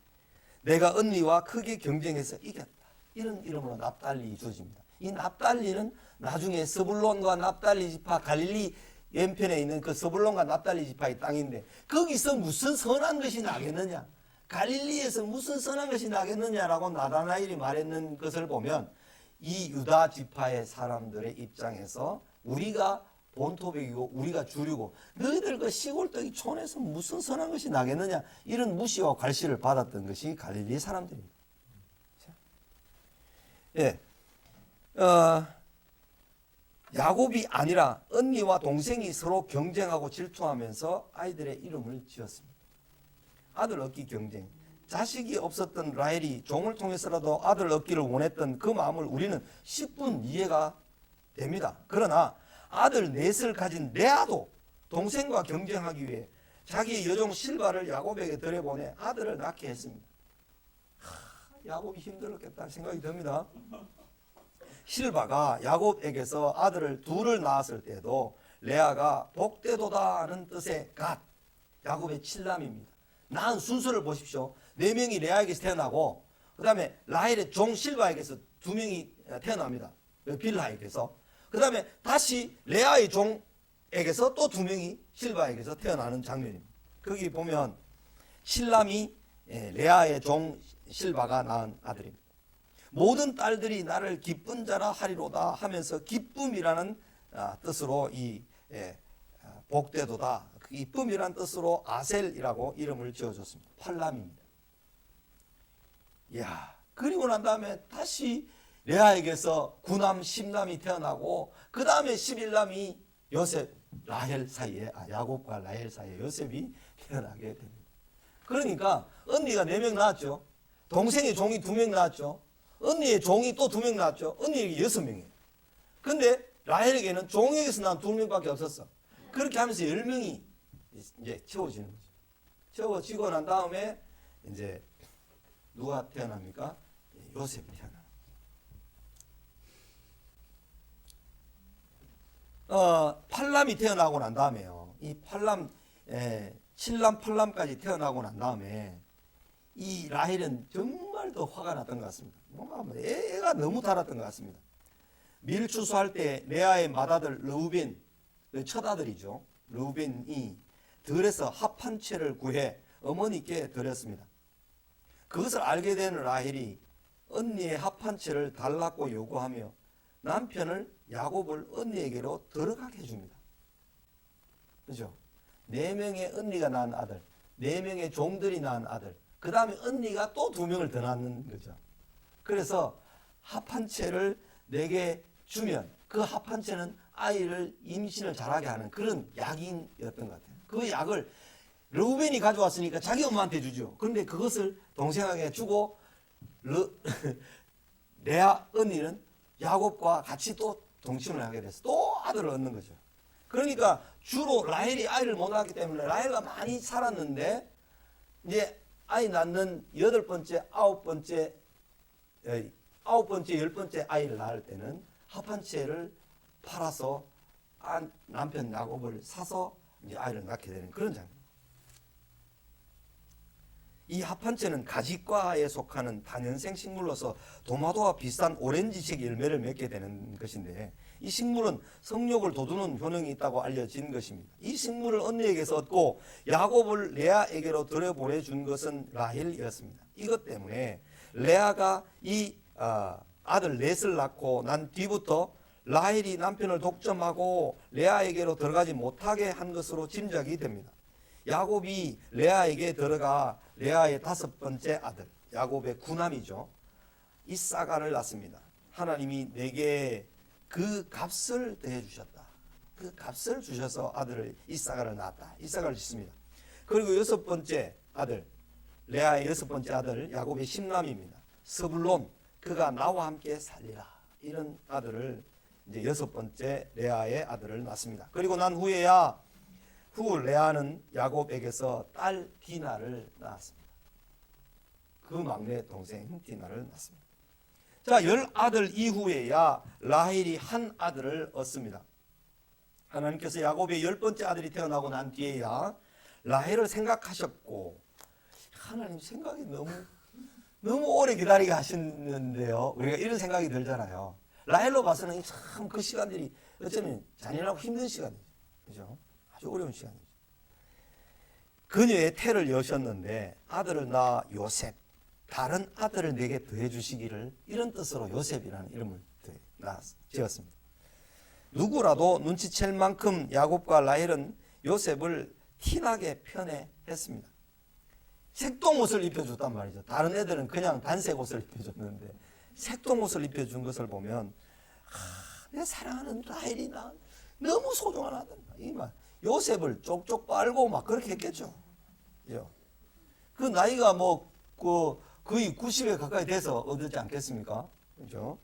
내가 언니와 크게 경쟁해서 이겼다. 이런 이름으로 납달리 주어집니다. 이 납달리는 나중에 스불론과 납달리 지파 갈릴리 왼편에 있는 그 스불론과 납달리 지파의 땅인데 거기서 무슨 선한 것이 나겠느냐? 갈릴리에서 무슨 선한 것이 나겠느냐라고 나다나엘이 말했는 것을 보면 이 유다 지파의 사람들의 입장에서 우리가 본토백이고 우리가 주류고 너희들 그 시골떡이 촌에서 무슨 선한 것이 나겠느냐 이런 무시와 괄시를 받았던 것이 갈릴리 사람들입니다. 예, 야곱이 아니라 언니와 동생이 서로 경쟁하고 질투하면서 아이들의 이름을 지었습니다. 아들 얻기 경쟁. 자식이 없었던 라헬이 종을 통해서라도 아들 얻기를 원했던 그 마음을 우리는 10분 이해가 됩니다. 그러나 아들 넷을 가진 레아도 동생과 경쟁하기 위해 자기 여종 실바를 야곱에게 들여보내 아들을 낳게 했습니다. 야곱이 힘들었겠다 생각이 듭니다. 실바가 야곱에게서 아들을 둘을 낳았을 때도 레아가 복되도다는 뜻의 갓, 야곱의 칠남입니다. 낳은 순서를 보십시오. 4명이 레아에게서 태어나고 그 다음에 라헬의 종 실바에게서 2명이 태어납니다. 빌하에게서. 그 다음에 다시 레아의 종에게서 또 2명이 실바에게서 태어나는 장면입니다. 거기 보면 칠남이 레아의 종 실바가 낳은 아들입니다. 모든 딸들이 나를 기쁜 자라 하리로다 하면서 기쁨이라는 뜻으로 이 복되도다, 기쁨이라는 뜻으로 아셀이라고 이름을 지어줬습니다. 8남입니다. 이야, 그리고 난 다음에 다시 레아에게서 9남 10남이 태어나고 그 다음에 11남이 요셉, 라헬 사이에, 야곱과 라헬 사이에 요셉이 태어나게 됩니다. 그러니까 언니가 4명 낳았죠. 동생의 종이 2명 낳았죠. 언니의 종이 또 2명 낳았죠. 언니에게 6명이에요. 근데 라헬에게는 종에게서 난 2명밖에 없었어. 그렇게 하면서 10명이 이제 채워지는 거죠. 채워지고 난 다음에 이제 누가 태어납니까? 요셉이 태어납니다. 8남이 태어나고 난 다음에요. 이 8남, 7남, 8남까지 태어나고 난 다음에 이 라헬은 정말 더 화가 났던 것 같습니다. 뭔가 애가 너무 달았던 것 같습니다. 밀 추수할 때 레아의 맏아들 르우벤, 첫 아들이죠. 르우벤이 들에서 합 한 채를 구해 어머니께 드렸습니다. 그것을 알게 된 라헬이 언니의 합 한 채를 달라고 요구하며 남편을 야곱을 언니에게로 들어가게 해줍니다. 그죠? 4명의 언니가 낳은 아들, 4명의 종들이 낳은 아들, 그 다음에 언니가 또 2명을 더 낳는 거죠. 그래서 합 한 채를 내게 주면 그 합 한 채는 아이를 임신을 잘하게 하는 그런 약이었던 것 같아요. 그 약을 르우벤이 가져왔으니까 자기 엄마한테 주죠. 그런데 그것을 동생에게 주고 레아 언니는 야곱과 같이 또 동침을 하게 돼서 또 아들을 얻는 거죠. 그러니까 주로 라헬이 아이를 못 낳았기 때문에 라헬가 많이 살았는데 이제 아이 낳는 8번째, 9번째, 9번째, 10번째 아이를 낳을 때는 합 한 채를 팔아서 남편 야곱을 사서 이제 아이를 낳게 되는 그런 장면. 이 합 한 채는 가지과에 속하는 다년생 식물로서 도마도와 비슷한 오렌지색 열매를 맺게 되는 것인데 이 식물은 성욕을 돋우는 효능이 있다고 알려진 것입니다. 이 식물을 언니에게서 얻고 야곱을 레아에게로 들여보내준 것은 라헬이었습니다. 이것 때문에 레아가 이 아들 넷을 낳고 난 뒤부터 라헬이 남편을 독점하고 레아에게로 들어가지 못하게 한 것으로 짐작이 됩니다. 야곱이 레아에게 들어가 레아의 5번째 아들, 야곱의 9남이죠. 이사가를 낳습니다. 하나님이 내게 그 값을 대해 주셨다. 그 값을 주셔서 아들을 이사가를 낳았다. 이사가를 짓습니다. 그리고 6번째 아들, 레아의 6번째 아들, 야곱의 10남입니다. 스불론, 그가 나와 함께 살리라. 이런 아들을 이제 6번째 레아의 아들을 낳습니다. 그리고 난 후에야 후 레아는 야곱에게서 딸 디나를 낳았습니다. 그 막내 동생 디나를 낳습니다. 자, 10아들 이후에야 라헬이 한 아들을 얻습니다. 하나님께서 야곱의 10번째 아들이 태어나고 난 뒤에야 라헬을 생각하셨고 하나님 생각이 너무 오래 기다리게 하시는데요. 우리가 이런 생각이 들잖아요. 라헬로 봐서는 참 그 시간들이 어쩌면 잔인하고 힘든 시간이죠. 그죠? 아주 어려운 시간이죠. 그녀의 태를 여셨는데 아들을 낳아 요셉, 다른 아들을 내게 더해 주시기를 이런 뜻으로 요셉이라는 이름을 지었습니다. 누구라도 눈치챌 만큼 야곱과 라헬은 요셉을 티나게 편애했습니다. 색동옷을 입혀줬단 말이죠. 다른 애들은 그냥 단색 옷을 입혀줬는데 색동옷을 입혀준 것을 보면 내 사랑하는 라헬이 나 너무 소중한 아들. 이 말 요셉을 쪽쪽 빨고 막 그렇게 했겠죠. 그 나이가 뭐 거의 90에 가까이 돼서 얻었지 않겠습니까? 그렇죠?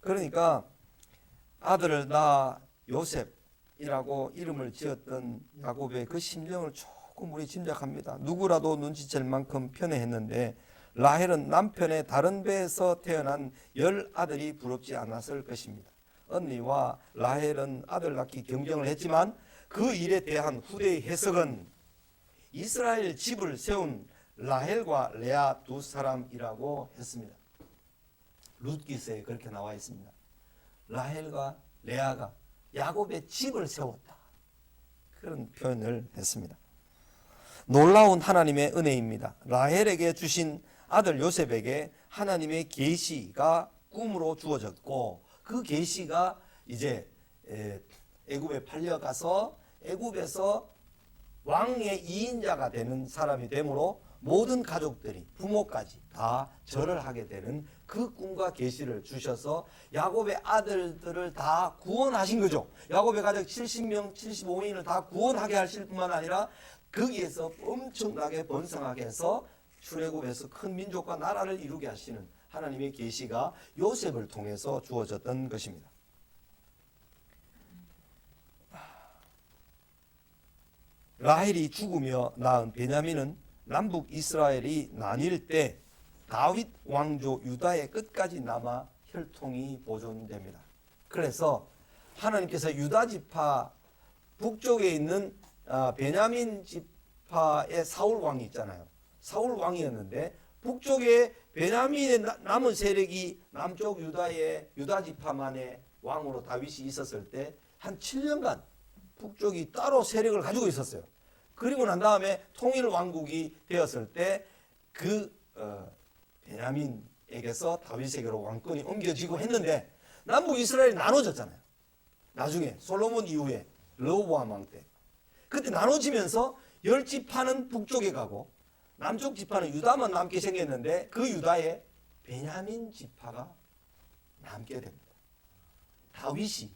그러니까 아들을 낳아 요셉이라고 이름을 지었던 야곱의 그 심정을 조금 우리 짐작합니다. 누구라도 눈치챌 만큼 편애했는데 라헬은 남편의 다른 배에서 태어난 10아들이 부럽지 않았을 것입니다. 언니와 라헬은 아들 낳기 경쟁을 했지만 그 일에 대한 후대의 해석은 이스라엘 집을 세운 라헬과 레아 두 사람이라고 했습니다. 룻기서에 그렇게 나와 있습니다. 라헬과 레아가 야곱의 집을 세웠다. 그런 표현을 했습니다. 놀라운 하나님의 은혜입니다. 라헬에게 주신 아들 요셉에게 하나님의 계시가 꿈으로 주어졌고 그 계시가 이제 애굽에 팔려가서 애굽에서 왕의 2인자가 되는 사람이 되므로 모든 가족들이 부모까지 다 절을 하게 되는 그 꿈과 계시를 주셔서 야곱의 아들들을 다 구원하신 거죠. 야곱의 가족 70명, 75인을 다 구원하게 하실 뿐만 아니라 거기에서 엄청나게 번성하게 해서 출애굽에서 큰 민족과 나라를 이루게 하시는 하나님의 계시가 요셉을 통해서 주어졌던 것입니다. 라헬이 죽으며 낳은 베냐민은 남북 이스라엘이 나뉠 때 다윗 왕조 유다의 끝까지 남아 혈통이 보존됩니다. 그래서 하나님께서 유다 지파 북쪽에 있는 베냐민 지파의 사울 왕이 있잖아요. 사울 왕이었는데 북쪽에 베냐민의 남은 세력이 남쪽 유다의 유다 지파만의 왕으로 다윗이 있었을 때 한 7년간 북쪽이 따로 세력을 가지고 있었어요. 그리고 난 다음에 통일 왕국이 되었을 때 그 베냐민에게서 다윗에게로 왕권이 옮겨지고 했는데 남북 이스라엘이 나눠졌잖아요. 나중에 솔로몬 이후에 르호보암 왕 때 그때 나눠지면서 10지파는 북쪽에 가고 남쪽 지파는 유다만 남게 생겼는데 그 유다에 베냐민 지파가 남게 됩니다. 다윗이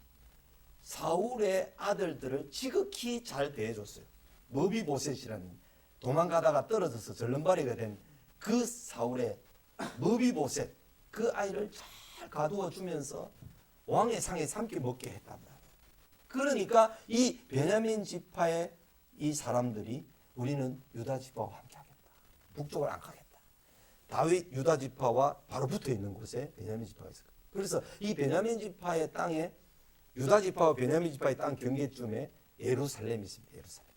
사울의 아들들을 지극히 잘 대해줬어요. 머비보셋이라는 도망가다가 떨어져서 절름발이가 된 그 사울의 머비보셋 그 아이를 잘 가두어 주면서 왕의 상에 삼게 먹게 했단 말이에요. 그러니까 이 베냐민 지파의 이 사람들이 우리는 유다 지파와 함께 하겠다. 북쪽을 안 가겠다. 다윗 유다 지파와 바로 붙어 있는 곳에 베냐민 지파가 있어요. 그래서 이 베냐민 지파의 땅에 유다 지파와 베냐민 지파의 땅 경계쯤에 예루살렘이 있습니다. 예루살렘.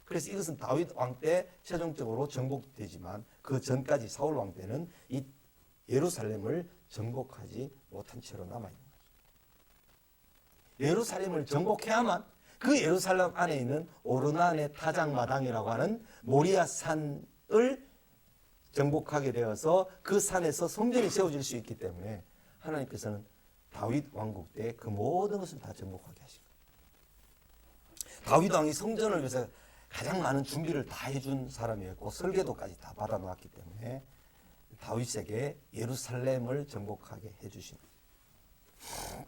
그래서 이것은 다윗 왕 때 최종적으로 정복되지만 그 전까지 사울 왕 때는 이 예루살렘을 정복하지 못한 채로 남아있는 거죠. 예루살렘을 정복해야만 그 예루살렘 안에 있는 오르난의 타작마당이라고 하는 모리아 산을 정복하게 되어서 그 산에서 성전이 세워질 수 있기 때문에 하나님께서는 다윗 왕국 때 그 모든 것을 다 정복하게 하신 거예요. 다윗 왕이 성전을 위해서 가장 많은 준비를 다 해준 사람이었고 설계도까지 다 받아놓았기 때문에 다윗에게 예루살렘을 정복하게 해주신 거예요.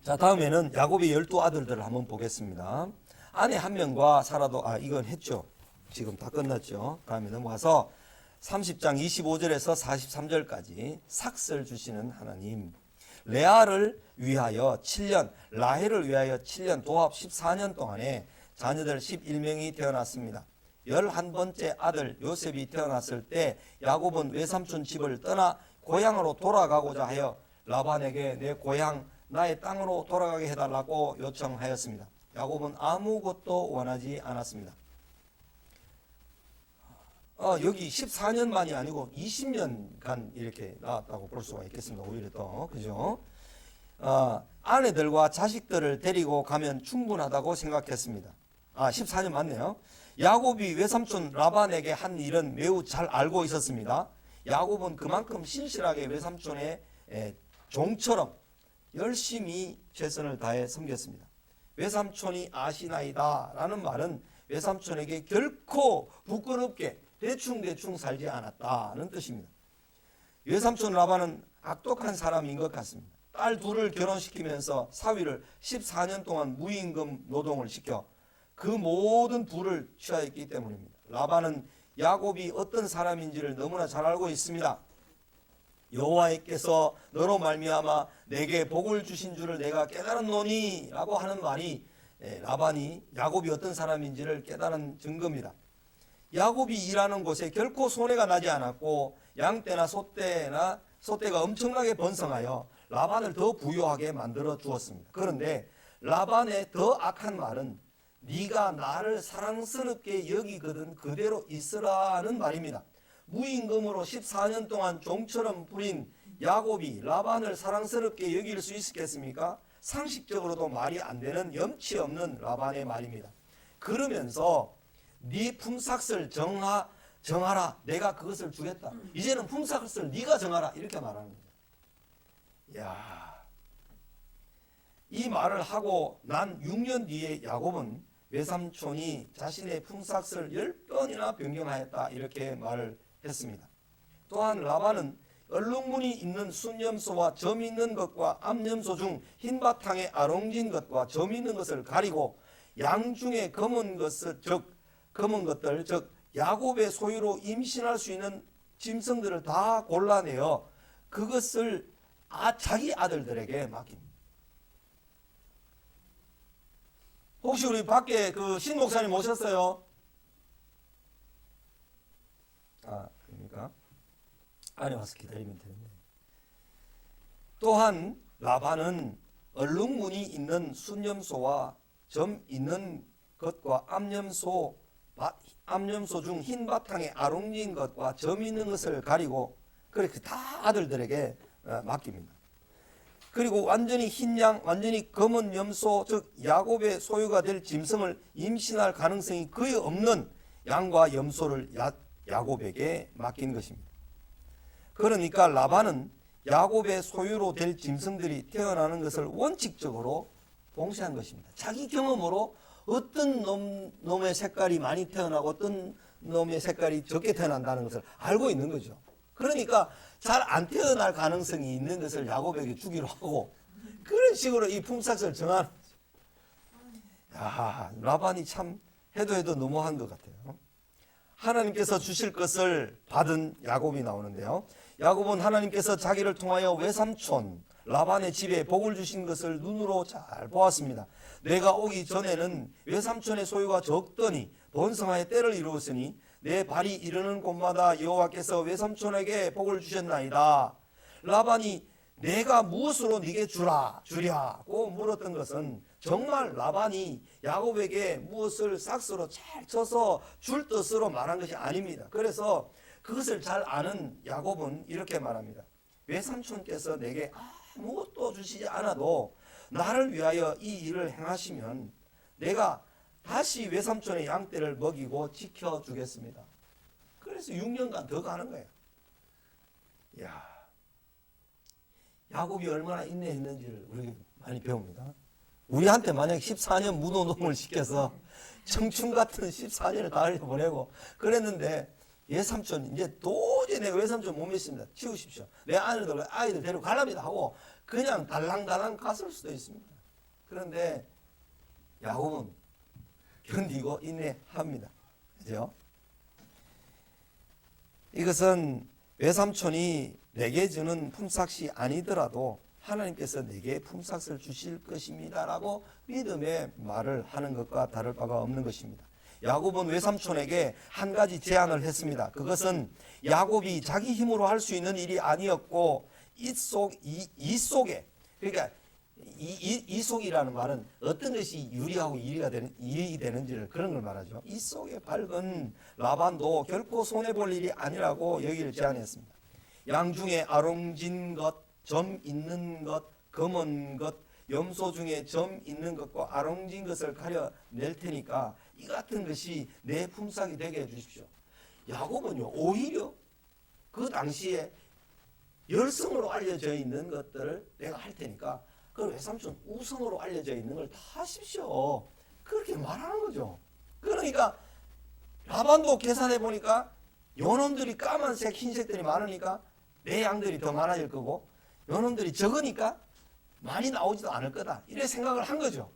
자, 다음에는 야곱의 12아들들을 한번 보겠습니다. 아내 한 명과 살아도 이건 했죠. 지금 다 끝났죠. 다음에 넘어가서 30장 25절에서 43절까지 삭설 주시는 하나님. 레아를 위하여 7년, 라헬을 위하여 7년, 도합 14년 동안에 자녀들 11명이 태어났습니다. 11번째 아들 요셉이 태어났을 때 야곱은 외삼촌 집을 떠나 고향으로 돌아가고자 하여 라반에게 내 고향 나의 땅으로 돌아가게 해달라고 요청하였습니다. 야곱은 아무것도 원하지 않았습니다. 여기 14년만이 아니고 20년간 이렇게 나왔다고 볼 수가 있겠습니다. 오히려 더 그죠? 아내들과 자식들을 데리고 가면 충분하다고 생각했습니다. 14년 맞네요. 야곱이 외삼촌 라반에게 한 일은 매우 잘 알고 있었습니다. 야곱은 그만큼 신실하게 외삼촌의 종처럼 열심히 최선을 다해 섬겼습니다. 외삼촌이 아시나이다 라는 말은 외삼촌에게 결코 부끄럽게 대충 살지 않았다는 뜻입니다. 외삼촌 라반은 악독한 사람인 것 같습니다. 딸 둘을 결혼시키면서 사위를 14년 동안 무임금 노동을 시켜 그 모든 부를 취하였기 때문입니다. 라반은 야곱이 어떤 사람인지를 너무나 잘 알고 있습니다. 여호와께서 너로 말미암아 내게 복을 주신 줄을 내가 깨달았노니 라고 하는 말이 라반이 야곱이 어떤 사람인지를 깨달은 증거입니다. 야곱이 일하는 곳에 결코 손해가 나지 않았고 양떼나 소떼가 엄청나게 번성하여 라반을 더 부유하게 만들어 주었습니다. 그런데 라반의 더 악한 말은 네가 나를 사랑스럽게 여기거든 그대로 있으라는 말입니다. 무임금으로 14년 동안 종처럼 부린 야곱이 라반을 사랑스럽게 여길 수 있었겠습니까? 상식적으로도 말이 안 되는 염치 없는 라반의 말입니다. 그러면서 네 품삯을 정하라. 내가 그것을 주겠다. 이제는 품삯을 네가 정하라. 이렇게 말하는 거예요. 야, 이 말을 하고 난 6년 뒤에 야곱은 외삼촌이 자신의 품삯을 10번이나 변경하였다. 이렇게 말을 했습니다. 또한 라반은 얼룩무늬 있는 순염소와 점 있는 것과 암염소 중 흰바탕에 아롱진 것과 점 있는 것을 가리고 양 중에 검은 것들 즉 야곱의 소유로 임신할 수 있는 짐승들을 다 골라내어 그것을 자기 아들들에게 맡깁니다. 혹시 우리 밖에 그 신 목사님 오셨어요? 그러니까 안에 와서 기다리면 되는데. 또한 라반은 얼룩무늬 있는 순염소와 점 있는 것과 암염소 중 흰 바탕에 아롱진 것과 점 있는 것을 가리고 그렇게 다 아들들에게 맡깁니다. 그리고 완전히 흰 양, 완전히 검은 염소, 즉 야곱의 소유가 될 짐승을 임신할 가능성이 거의 없는 양과 염소를 야곱에게 맡긴 것입니다. 그러니까 라반은 야곱의 소유로 될 짐승들이 태어나는 것을 원칙적으로 봉쇄한 것입니다. 자기 경험으로 어떤 놈의 색깔이 많이 태어나고 어떤 놈의 색깔이 적게 태어난다는 것을 알고 있는 거죠. 그러니까 잘 안 태어날 가능성이 있는 것을 야곱에게 주기로 하고 그런 식으로 이 품삯을 정하는 거죠. 야, 라반이 참 해도 너무한 것 같아요. 하나님께서 주실 것을 받은 야곱이 나오는데요. 야곱은 하나님께서 자기를 통하여 외삼촌 라반의 집에 복을 주신 것을 눈으로 잘 보았습니다. 내가 오기 전에는 외삼촌의 소유가 적더니 번성하여 때를 이루었으니 내 발이 이르는 곳마다 여호와께서 외삼촌에게 복을 주셨나이다. 라반이 내가 무엇으로 네게 주랴고 물었던 것은 정말 라반이 야곱에게 무엇을 삭스로 잘 쳐서 줄 뜻으로 말한 것이 아닙니다. 그래서 그것을 잘 아는 야곱은 이렇게 말합니다. 외삼촌께서 내게 아무것도 주시지 않아도 나를 위하여 이 일을 행하시면 내가 다시 외삼촌의 양떼를 먹이고 지켜주겠습니다. 그래서 6년간 더 가는 거예요. 이야, 야곱이 얼마나 인내했는지를 우리 많이 배웁니다. 우리한테 만약 14년 무노동을 시켜서 청춘 같은 14년을 다 흘려보내고 그랬는데 외삼촌 이제 도저히 내가 외삼촌 못 믿습니다. 치우십시오. 내 아이들 데리고 갈랍니다 하고 그냥 달랑달랑 갔을 수도 있습니다. 그런데 야곱은 견디고 인내합니다. 그죠? 이것은 외삼촌이 내게 주는 품삯이 아니더라도 하나님께서 내게 품삯을 주실 것입니다라고 믿음의 말을 하는 것과 다를 바가 없는 것입니다. 야곱은 외삼촌에게 한 가지 제안을 했습니다. 그것은 야곱이 자기 힘으로 할 수 있는 일이 아니었고 이 속에 그러니까 이 속이라는 말은 어떤 것이 유리하고 이익이 되는지를 그런 걸 말하죠. 이 속에 밝은 라반도 결코 손해볼 일이 아니라고 여기를 제안했습니다. 양 중에 아롱진 것, 점 있는 것, 검은 것, 염소 중에 점 있는 것과 아롱진 것을 가려낼 테니까 이 같은 것이 내 품삯이 되게 해주십시오. 야곱은요 오히려 그 당시에 열성으로 알려져 있는 것들을 내가 할 테니까 그 외삼촌 우성으로 알려져 있는 걸 다 하십시오. 그렇게 말하는 거죠. 그러니까 라반도 계산해 보니까 요놈들이 까만색 흰색들이 많으니까 내 양들이 더 많아질 거고 요놈들이 적으니까 많이 나오지도 않을 거다. 이래 생각을 한 거죠.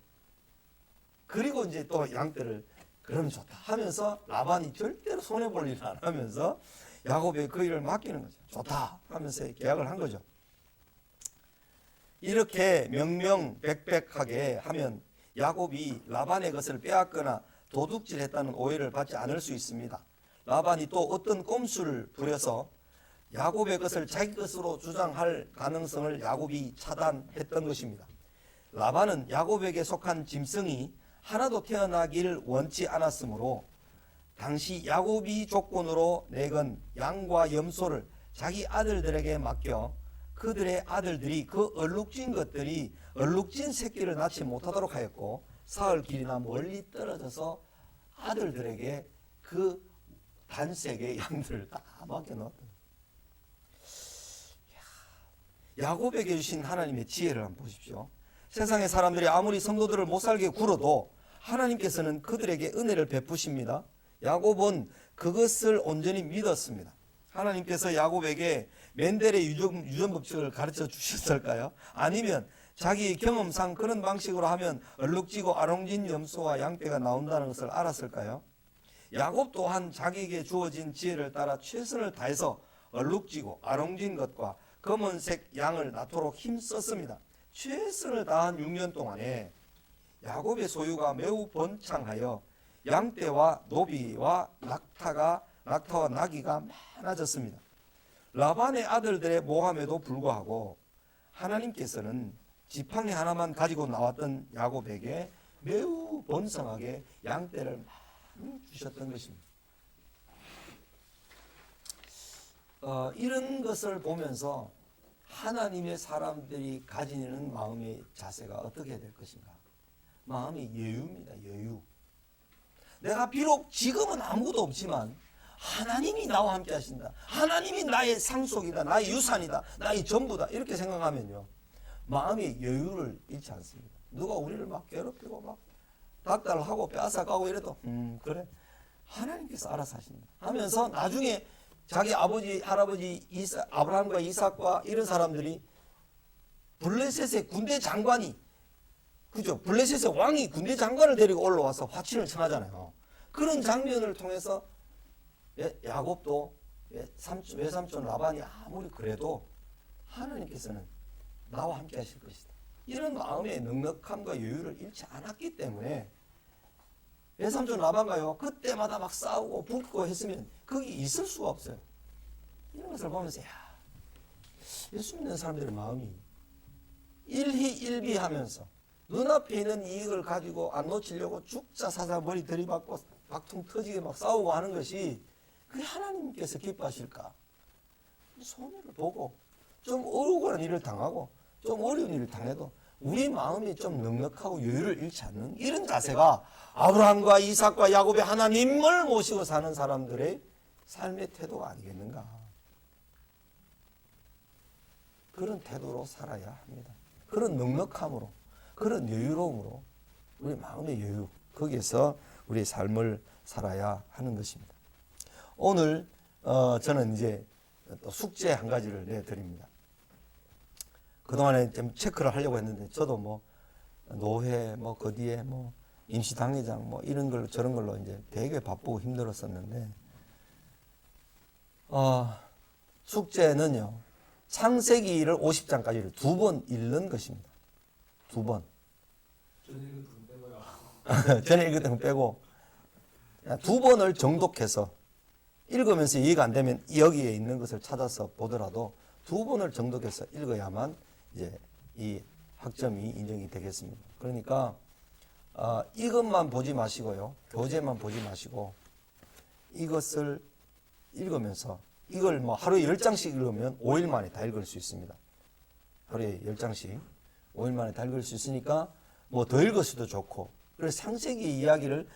그리고 이제 또 양떼를 그러면 좋다 하면서 라반이 절대로 손해볼 일을 안 하면서 야곱에게 그 일을 맡기는 거죠. 좋다 하면서 계약을 한 거죠. 이렇게 명명백백하게 하면 야곱이 라반의 것을 빼앗거나 도둑질했다는 오해를 받지 않을 수 있습니다. 라반이 또 어떤 꼼수를 부려서 야곱의 것을 자기 것으로 주장할 가능성을 야곱이 차단했던 것입니다. 라반은 야곱에게 속한 짐승이 하나도 태어나길 원치 않았으므로 당시 야곱이 조건으로 내건 양과 염소를 자기 아들들에게 맡겨 그들의 아들들이 그 얼룩진 것들이 얼룩진 새끼를 낳지 못하도록 하였고 사흘 길이나 멀리 떨어져서 아들들에게 그 단색의 양들을 다 맡겨놓았다. 야곱에게 주신 하나님의 지혜를 한번 보십시오. 세상의 사람들이 아무리 성도들을 못살게 굴어도 하나님께서는 그들에게 은혜를 베푸십니다. 야곱은 그것을 온전히 믿었습니다. 하나님께서 야곱에게 멘델의 유전 법칙을 가르쳐 주셨을까요? 아니면 자기 경험상 그런 방식으로 하면 얼룩지고 아롱진 염소와 양떼가 나온다는 것을 알았을까요? 야곱 또한 자기에게 주어진 지혜를 따라 최선을 다해서 얼룩지고 아롱진 것과 검은색 양을 낳도록 힘썼습니다. 최선을 다한 6년 동안에 야곱의 소유가 매우 번창하여 양떼와 노비와 낙타와 나귀가 많아졌습니다. 라반의 아들들의 모함에도 불구하고 하나님께서는 지팡이 하나만 가지고 나왔던 야곱에게 매우 번성하게 양떼를 많이 주셨던 것입니다. 이런 것을 보면서 하나님의 사람들이 가지는 마음의 자세가 어떻게 될 것인가? 마음의 여유입니다. 여유. 내가 비록 지금은 아무것도 없지만 하나님이 나와 함께 하신다. 하나님이 나의 상속이다. 나의 유산이다. 나의 전부다. 이렇게 생각하면요. 마음의 여유를 잃지 않습니다. 누가 우리를 막 괴롭히고 막 닥달하고 빼앗아가고 이래도 그래. 하나님께서 알아서 하신다. 하면서 나중에 자기 아버지, 할아버지 아브라함과 이삭과 이런 사람들이 블레셋의 군대 장관이 그죠? 블레셋의 왕이 군대 장관을 데리고 올라와서 화친을 청하잖아요. 그런 장면을 통해서 야곱도 외삼촌 라반이 아무리 그래도 하나님께서는 나와 함께 하실 것이다. 이런 마음의 넉넉함과 여유를 잃지 않았기 때문에 외삼촌 라반가요 그때마다 막 싸우고 붙고 했으면 거기 있을 수가 없어요. 이런 것을 보면서 예수 믿는 사람들의 마음이 일희일비하면서 눈앞에 있는 이익을 가지고 안 놓치려고 죽자 사자 머리 들이받고 박통 터지게 막 싸우고 하는 것이 그게 하나님께서 기뻐하실까? 손해를 보고 좀 억울한 일을 당하고 좀 어려운 일을 당해도 우리 마음이 좀 넉넉하고 여유를 잃지 않는 이런 자세가 아브라함과 이삭과 야곱의 하나님을 모시고 사는 사람들의 삶의 태도가 아니겠는가? 그런 태도로 살아야 합니다. 그런 넉넉함으로, 그런 여유로움으로 우리 마음의 여유, 거기에서 우리의 삶을 살아야 하는 것입니다. 오늘 저는 이제 또 숙제 한 가지를 내드립니다. 그동안에 좀 체크를 하려고 했는데 저도 뭐 노회 그 뒤에 임시 당회장 이런 걸 저런 걸로 이제 되게 바쁘고 힘들었었는데 숙제는요. 창세기를 50장까지를 2번 읽는 것입니다. 2번. 전에 읽었던 거 빼고 2번을 정독해서 읽으면서 이해가 안 되면 여기에 있는 것을 찾아서 보더라도 2번을 정독해서 읽어야만 이제 이 학점이 인정이 되겠습니다. 그러니까 이것만 보지 마시고요. 교재만 보지 마시고 이것을 읽으면서 이걸 하루에 10장씩 읽으면 5일 만에 다 읽을 수 있습니다. 하루에 10장씩 5일 만에 다 읽을 수 있으니까 더 읽었어도 좋고 그래서 창세기 이야기를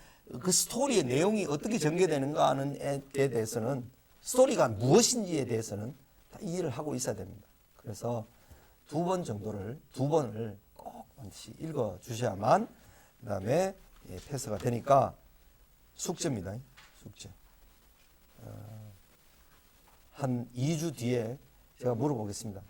그 스토리의 내용이 어떻게 전개되는가 하는 에 대해서는 스토리가 무엇인지에 대해서는 다 이해를 하고 있어야 됩니다. 그래서 2번 정도를 2번을 꼭 반드시 읽어 주셔야만 그 다음에 패스가 되니까 숙제입니다. 숙제. 한 2주 뒤에 제가 물어보겠습니다.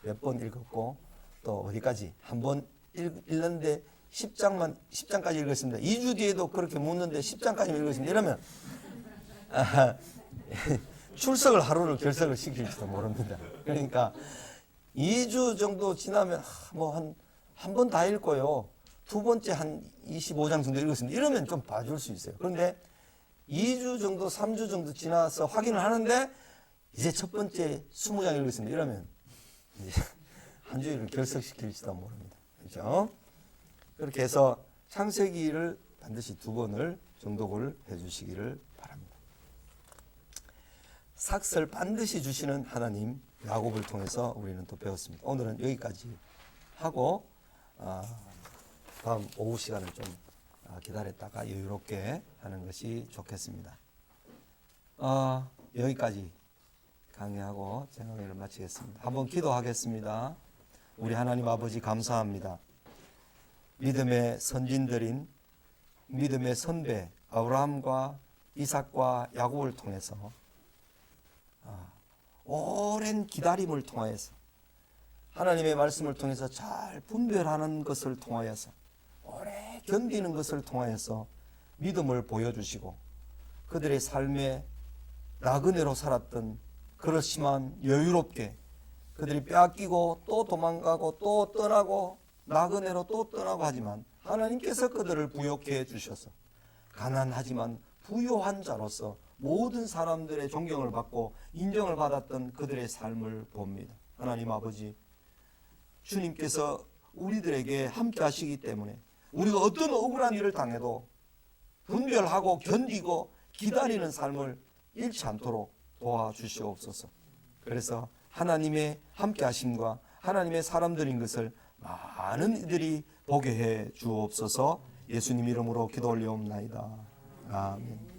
몇 번 읽었고 또 어디까지 한 번 읽는데 10장까지 읽었습니다. 2주 뒤에도 그렇게 묻는데 10장까지 읽었습니다. 이러면 출석을 하루를 결석을 시킬지도 모릅니다. 그러니까 2주 정도 지나면 뭐 한 번 다 읽고요. 두 번째 한 25장 정도 읽었습니다. 이러면 좀 봐줄 수 있어요. 그런데 2주 정도, 3주 정도 지나서 확인을 하는데 이제 첫 번째 20장 읽었습니다. 이러면 이제 한 주일을 결석시킬지도 모릅니다. 그렇죠? 그렇게 해서 창세기를 반드시 2번을 정독을 해주시기를 바랍니다. 삭설 반드시 주시는 하나님 야곱을 통해서 우리는 또 배웠습니다. 오늘은 여기까지 하고 다음 오후 시간을 좀 기다렸다가 여유롭게 하는 것이 좋겠습니다. 여기까지 강의하고 제 강의를 마치겠습니다. 한번 기도하겠습니다. 우리 하나님 아버지 감사합니다. 믿음의 선진들인 믿음의 선배 아브라함과 이삭과 야곱을 통해서 오랜 기다림을 통하여서 하나님의 말씀을 통해서 잘 분별하는 것을 통하여서 오래 견디는 것을 통하여서 믿음을 보여주시고 그들의 삶에 나그네로 살았던 그렇지만 여유롭게 그들이 빼앗기고 또 도망가고 또 떠나고 나그네로 또 떠나고 하지만 하나님께서 그들을 부욕해 주셔서 가난하지만 부요한 자로서 모든 사람들의 존경을 받고 인정을 받았던 그들의 삶을 봅니다. 하나님 아버지, 주님께서 우리들에게 함께 하시기 때문에 우리가 어떤 억울한 일을 당해도 분별하고 견디고 기다리는 삶을 잃지 않도록 도와주시옵소서. 그래서 하나님의 함께 하심과 하나님의 사람들인 것을 많은 이들이 보게 해 주옵소서. 예수님 이름으로 기도 올리옵나이다. 아멘.